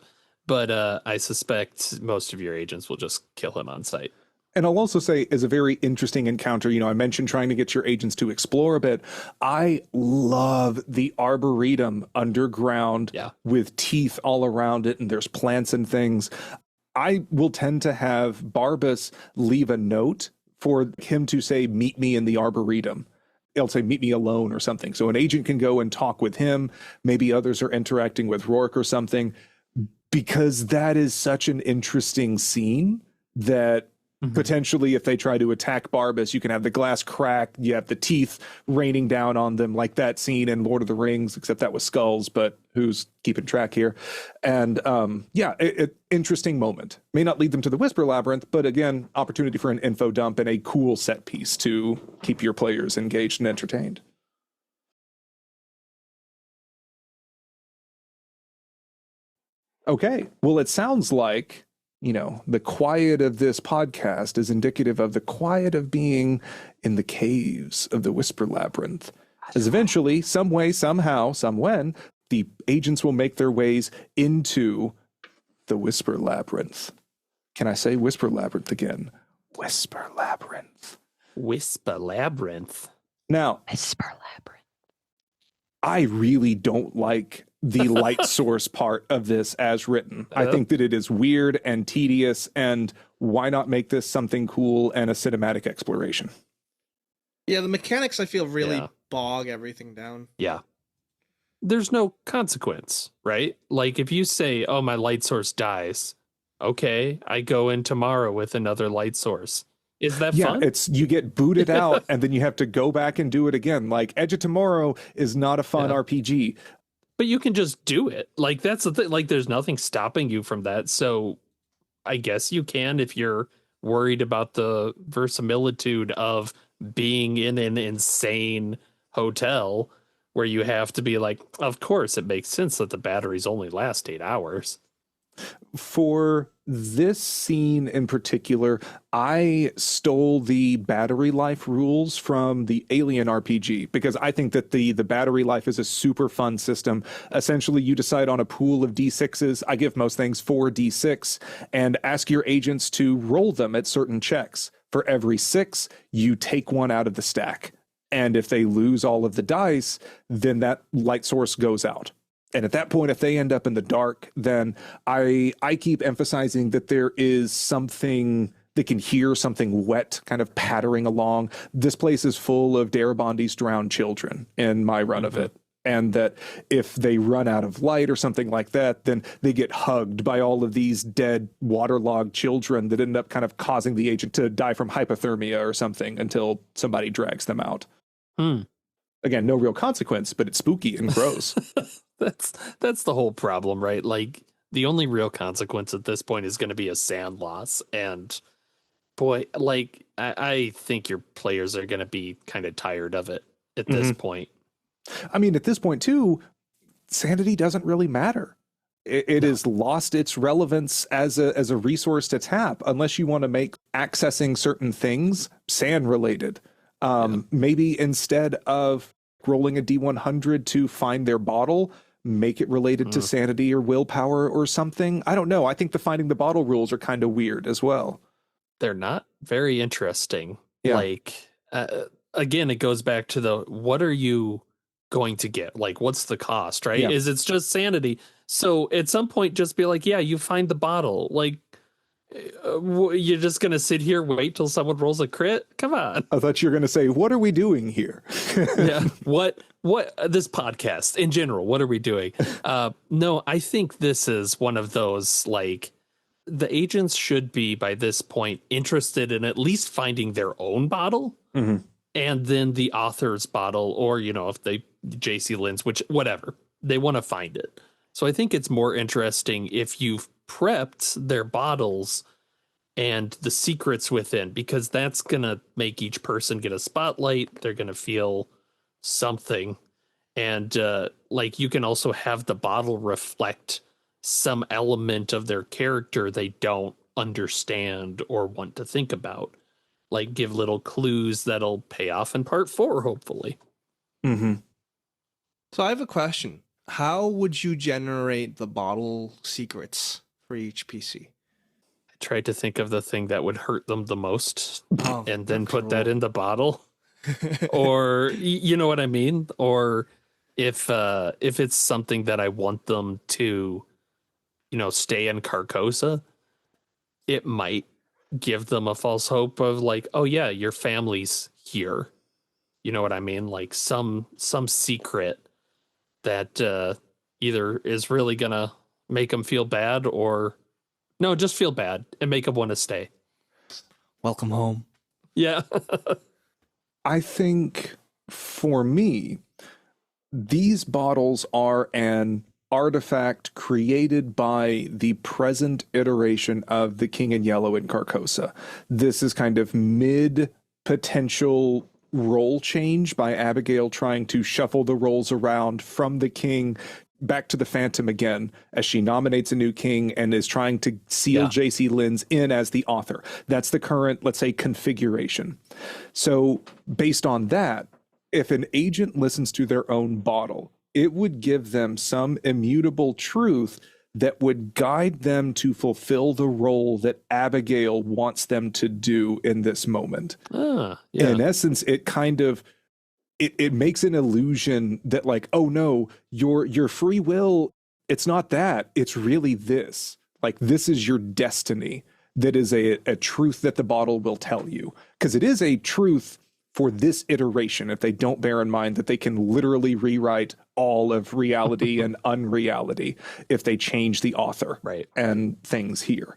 But I suspect most of your agents will just kill him on site. And I'll also say, is a very interesting encounter. I mentioned trying to get your agents to explore a bit. I love the Arboretum underground with teeth all around it, and there's plants and things. I will tend to have Barbas leave a note for him to say, meet me in the Arboretum. He'll say, meet me alone or something. So an agent can go and talk with him. Maybe others are interacting with Rourke or something, because that is such an interesting scene that potentially if they try to attack Barbas, you can have the glass crack, you have the teeth raining down on them, like that scene in Lord of the Rings, except that was skulls, but who's keeping track here? And interesting moment. May not lead them to the Whisper Labyrinth, but again, opportunity for an info dump and a cool set piece to keep your players engaged and entertained. Okay, well, it sounds like the quiet of this podcast is indicative of the quiet of being in the caves of the Whisper Labyrinth. As eventually, some way, somehow, somewhen, the agents will make their ways into the Whisper Labyrinth. Can I say Whisper Labyrinth again? Whisper Labyrinth. Whisper Labyrinth. Now, Whisper Labyrinth. I really don't like the light source part of this as written. I think that it is weird and tedious, and why not make this something cool and a cinematic exploration? Yeah, the mechanics, I feel, really bog everything down. Yeah. There's no consequence, right? Like if you say, oh, my light source dies, okay, I go in tomorrow with another light source. Is that fun? Yeah, you get booted out and then you have to go back and do it again. Like Edge of Tomorrow is not a fun RPG. But you can just do it. Like that's the thing. Like there's nothing stopping you from that. So I guess you can if you're worried about the verisimilitude of being in an insane hotel where you have to be like, of course, it makes sense that the batteries only last 8 hours. For this scene in particular, I stole the battery life rules from the Alien RPG because I think that the battery life is a super fun system. Essentially, you decide on a pool of D6s. I give most things 4d6 and ask your agents to roll them at certain checks. For every 6, you take one out of the stack. And if they lose all of the dice, then that light source goes out. And at that point, if they end up in the dark, then I keep emphasizing that there is something, they can hear something wet kind of pattering along. This place is full of Darabandi's drowned children in my run of it. And that if they run out of light or something like that, then they get hugged by all of these dead, waterlogged children that end up kind of causing the agent to die from hypothermia or something until somebody drags them out. Again, no real consequence, but it's spooky and gross. That's the whole problem, right? Like, the only real consequence at this point is going to be a sand loss. And boy, like, I think your players are going to be kind of tired of it at this point. I mean, at this point, too, sanity doesn't really matter. It has lost its relevance as a resource to tap, unless you want to make accessing certain things sand related. Maybe instead of rolling a D100 to find their bottle, make it related to sanity or willpower or something. I don't know. I think the finding the bottle rules are kind of weird as well. They're not very interesting. Yeah. Like, again, it goes back to the, what are you going to get? Like, what's the cost, right? Yeah. Is it's just sanity. So at some point, just be like, yeah, you find the bottle. Like, you're just going to sit here, wait till someone rolls a crit? Come on. I thought you were going to say, what are we doing here? Yeah. What this podcast in general, what are we doing? No, I think this is one of those, like, the agents should be by this point interested in at least finding their own bottle and then the author's bottle, or, you know, if they JC Lynn's, which whatever, they want to find it. So I think it's more interesting if you've prepped their bottles and the secrets within, because that's going to make each person get a spotlight. They're going to feel something. And like, you can also have the bottle reflect some element of their character they don't understand or want to think about. Like, give little clues that'll pay off in part 4, hopefully. So I have a question. How would you generate the bottle secrets for each PC? I tried to think of the thing that would hurt them the most and then put cool. that in the bottle. Or, you know what I mean? Or if it's something that I want them to, you know, stay in Carcosa, it might give them a false hope of like, oh yeah, your family's here. You know what I mean? Like some secret that either is really gonna make them feel bad, or no, just feel bad and make them want to stay. Welcome home. Yeah. I think for me, these bottles are an artifact created by the present iteration of the King in Yellow in Carcosa. This is kind of mid potential role change by Abigail trying to shuffle the roles around from the king back to the Phantom again as she nominates a new king and is trying to seal JC Lynn's in as the author. That's the current, let's say, configuration. So based on that, if an agent listens to their own bottle, it would give them some immutable truth that would guide them to fulfill the role that Abigail wants them to do in this moment. In essence, it kind of it makes an illusion that, like, oh no, your free will, it's not that, it's really this. Like, this is your destiny. That is a truth that the bottle will tell you, because it is a truth for this iteration, if they don't bear in mind that they can literally rewrite all of reality and unreality if they change the author and things here.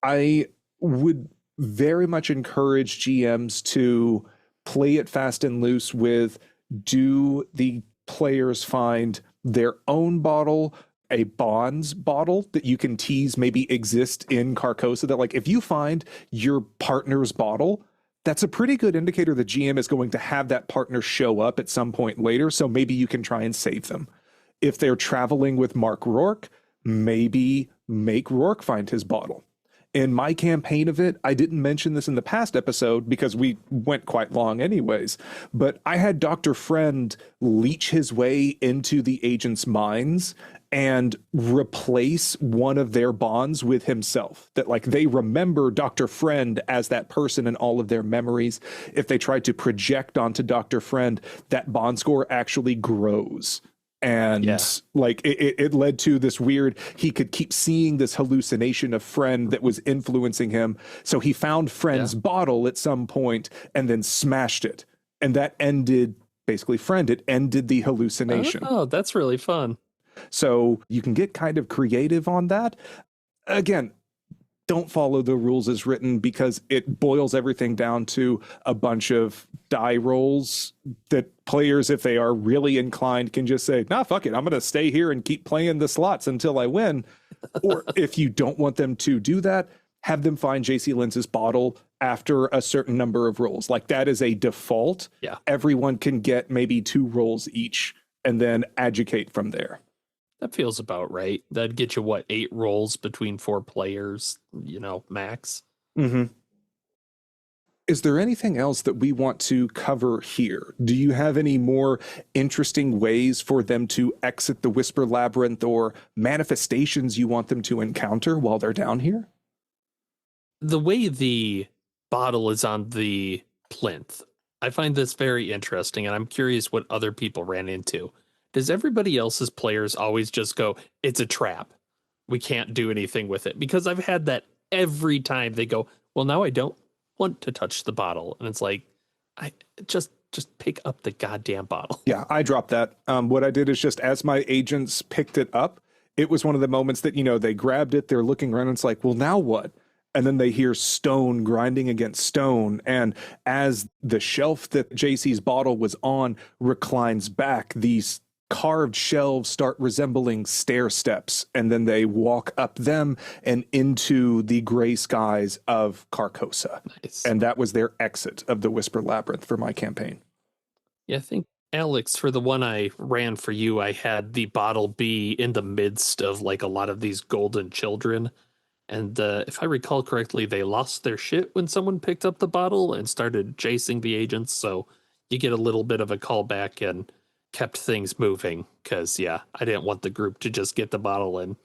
I would very much encourage GMs to play it fast and loose with, do the players find their own bottle a bonds bottle that you can tease maybe exist in Carcosa, that like if you find your partner's bottle, that's a pretty good indicator the GM is going to have that partner show up at some point later, so maybe you can try and save them. If they're traveling with Mark Rourke, maybe make Rourke find his bottle. In my campaign of it, I didn't mention this in the past episode because we went quite long anyways, but I had Dr. Friend leech his way into the agents' minds and replace one of their bonds with himself. That like they remember Dr. Friend as that person in all of their memories. If they try to project onto Dr. Friend, that bond score actually grows. And like it led to this weird, he could keep seeing this hallucination of Friend that was influencing him. So he found Friend's bottle at some point and then smashed it. And that ended basically Friend. It ended the hallucination. Oh, that's really fun. So you can get kind of creative on that. Again, don't follow the rules as written because it boils everything down to a bunch of die rolls that players, if they are really inclined, can just say, nah, fuck it, I'm going to stay here and keep playing the slots until I win. Or if you don't want them to do that, have them find JC Lenz's bottle after a certain number of rolls. Like that is a default. Yeah. Everyone can get maybe 2 rolls each and then educate from there. That feels about right. That'd get you, what, 8 rolls between 4 players, max? Mm-hmm. Is there anything else that we want to cover here? Do you have any more interesting ways for them to exit the Whisper Labyrinth or manifestations you want them to encounter while they're down here? The way the bottle is on the plinth, I find this very interesting, and I'm curious what other people ran into. Does everybody else's players always just go, it's a trap, we can't do anything with it? Because I've had that every time. They go, well, now I don't want to touch the bottle. And it's like, I just pick up the goddamn bottle. Yeah, I dropped that. What I did is just as my agents picked it up, it was one of the moments that, they grabbed it, they're looking around, and it's like, well, now what? And then they hear stone grinding against stone. And as the shelf that JC's bottle was on reclines back, these carved shelves start resembling stair steps, and then they walk up them and into the gray skies of Carcosa. Nice. And that was their exit of the Whisper Labyrinth for my campaign. Yeah, I think, Alex, for the one I ran for you, I had the bottle be in the midst of like a lot of these golden children. And if I recall correctly, they lost their shit when someone picked up the bottle and started chasing the agents. So you get a little bit of a callback and kept things moving because, I didn't want the group to just get the bottle and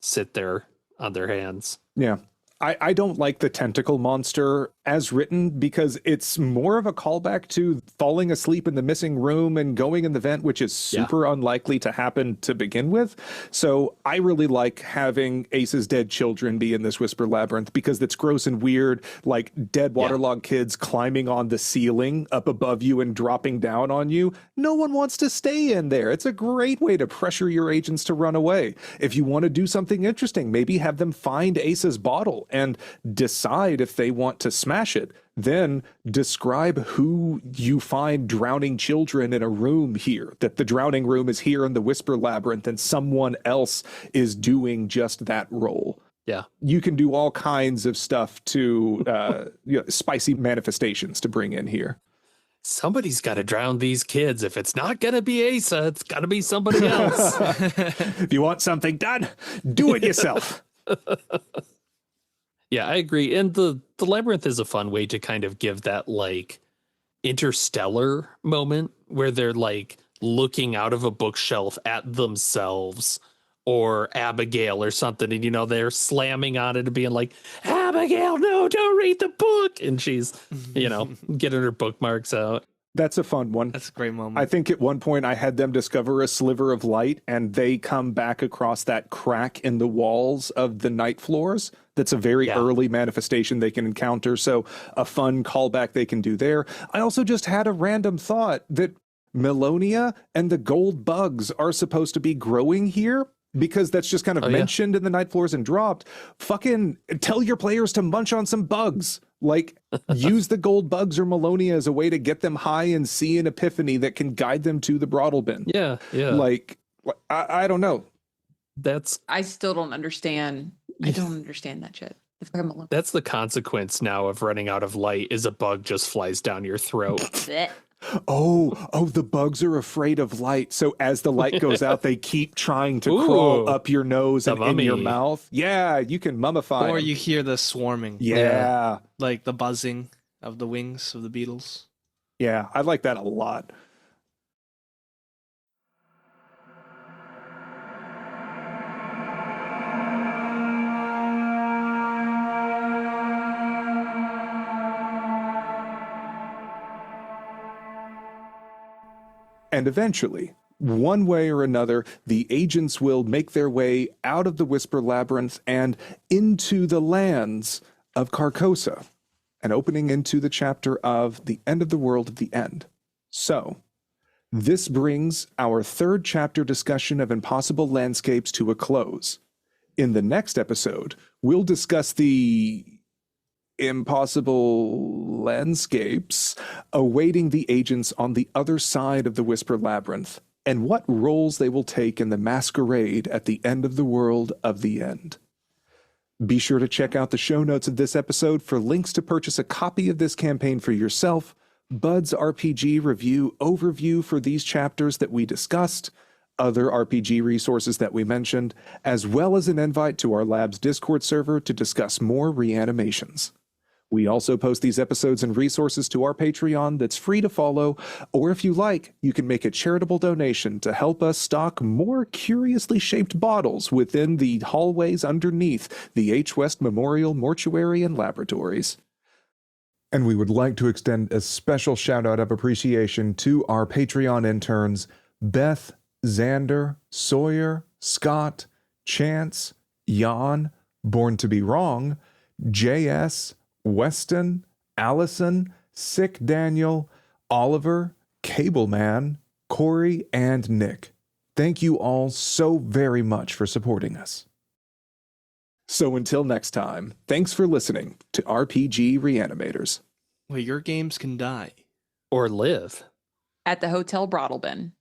sit there on their hands. Yeah. I don't like the tentacle monster as written because it's more of a callback to falling asleep in the missing room and going in the vent, which is super unlikely to happen to begin with. So I really like having Ace's dead children be in this Whisper Labyrinth because it's gross and weird, like dead waterlogged kids climbing on the ceiling up above you and dropping down on you. No one wants to stay in there. It's a great way to pressure your agents to run away. If you want to do something interesting, maybe have them find Ace's bottle and decide if they want to smash it. Then describe who you find drowning children in a room here, that the drowning room is here in the Whisper Labyrinth and someone else is doing just that role. Yeah. You can do all kinds of stuff to spicy manifestations to bring in here. Somebody's got to drown these kids. If it's not going to be Asa, it's got to be somebody else. If you want something done, do it yourself. Yeah, I agree. And the labyrinth is a fun way to kind of give that like interstellar moment where they're like looking out of a bookshelf at themselves or Abigail or something. And, they're slamming on it and being like, Abigail, no, don't read the book. And she's, getting her bookmarks out. That's a fun one. That's a great moment. I think at one point I had them discover a sliver of light and they come back across that crack in the walls of the night floors. That's a very early manifestation they can encounter. So a fun callback they can do there. I also just had a random thought that Melonia and the gold bugs are supposed to be growing here because that's just kind of mentioned in the night floors and dropped. Fucking tell your players to munch on some bugs. Like, use the gold bugs or Melonia as a way to get them high and see an epiphany that can guide them to the brothel bin. Yeah, yeah. Like I don't know. I still don't understand. I don't understand that shit. That's the consequence now of running out of light, is a bug just flies down your throat. Oh, the bugs are afraid of light. So as the light goes out, they keep trying to crawl up your nose and in your mouth. Yeah, you can mummify Or them. you hear the swarming. Yeah. Like the buzzing of the wings of the beetles. Yeah, I like that a lot. And eventually, one way or another, the agents will make their way out of the Whisper Labyrinth and into the lands of Carcosa, an opening into the chapter of The End of the World at the End. So, this brings our third chapter discussion of Impossible Landscapes to a close. In the next episode, we'll discuss the impossible landscapes awaiting the agents on the other side of the Whisper Labyrinth, and what roles they will take in the masquerade at the end of the world of the end. Be sure to check out the show notes of this episode for links to purchase a copy of this campaign for yourself, Bud's RPG review overview for these chapters that we discussed, other RPG resources that we mentioned, as well as an invite to our lab's Discord server to discuss more reanimations. We also post these episodes and resources to our Patreon that's free to follow, or if you like, you can make a charitable donation to help us stock more curiously shaped bottles within the hallways underneath the H. West Memorial Mortuary and Laboratories. And we would like to extend a special shout out of appreciation to our Patreon interns, Beth, Xander, Sawyer, Scott, Chance, Jan, Born to be Wrong, JS, Weston, Allison, Sick Daniel, Oliver, Cableman, Corey, and Nick. Thank you all so very much for supporting us. So until next time, thanks for listening to RPG Reanimators. Where your games can die. Or live. At the Hotel Brothel Bin.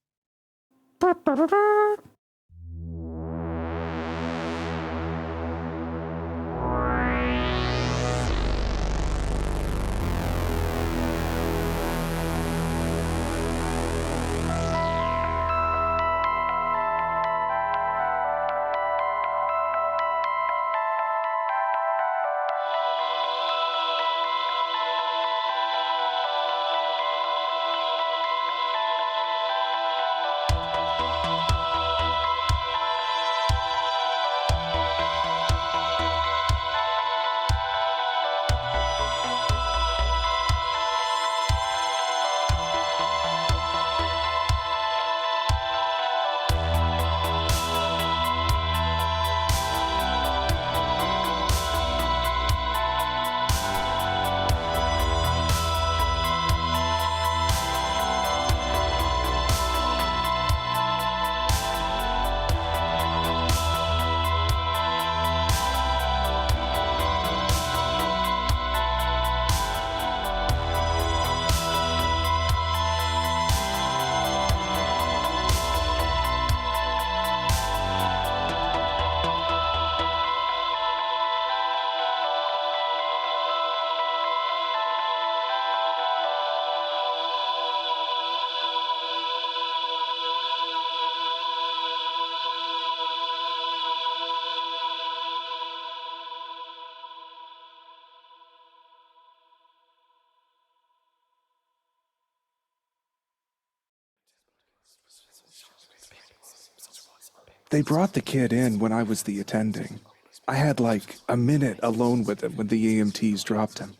They brought the kid in when I was the attending. I had like a minute alone with him when the EMTs dropped him.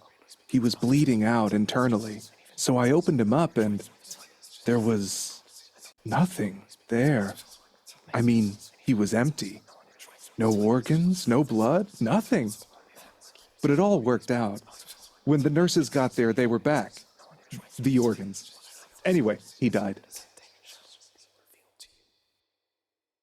He was bleeding out internally, so I opened him up and there was nothing there. I mean, he was empty. No organs, no blood, nothing. But it all worked out. When the nurses got there, they were back. The organs. Anyway, he died.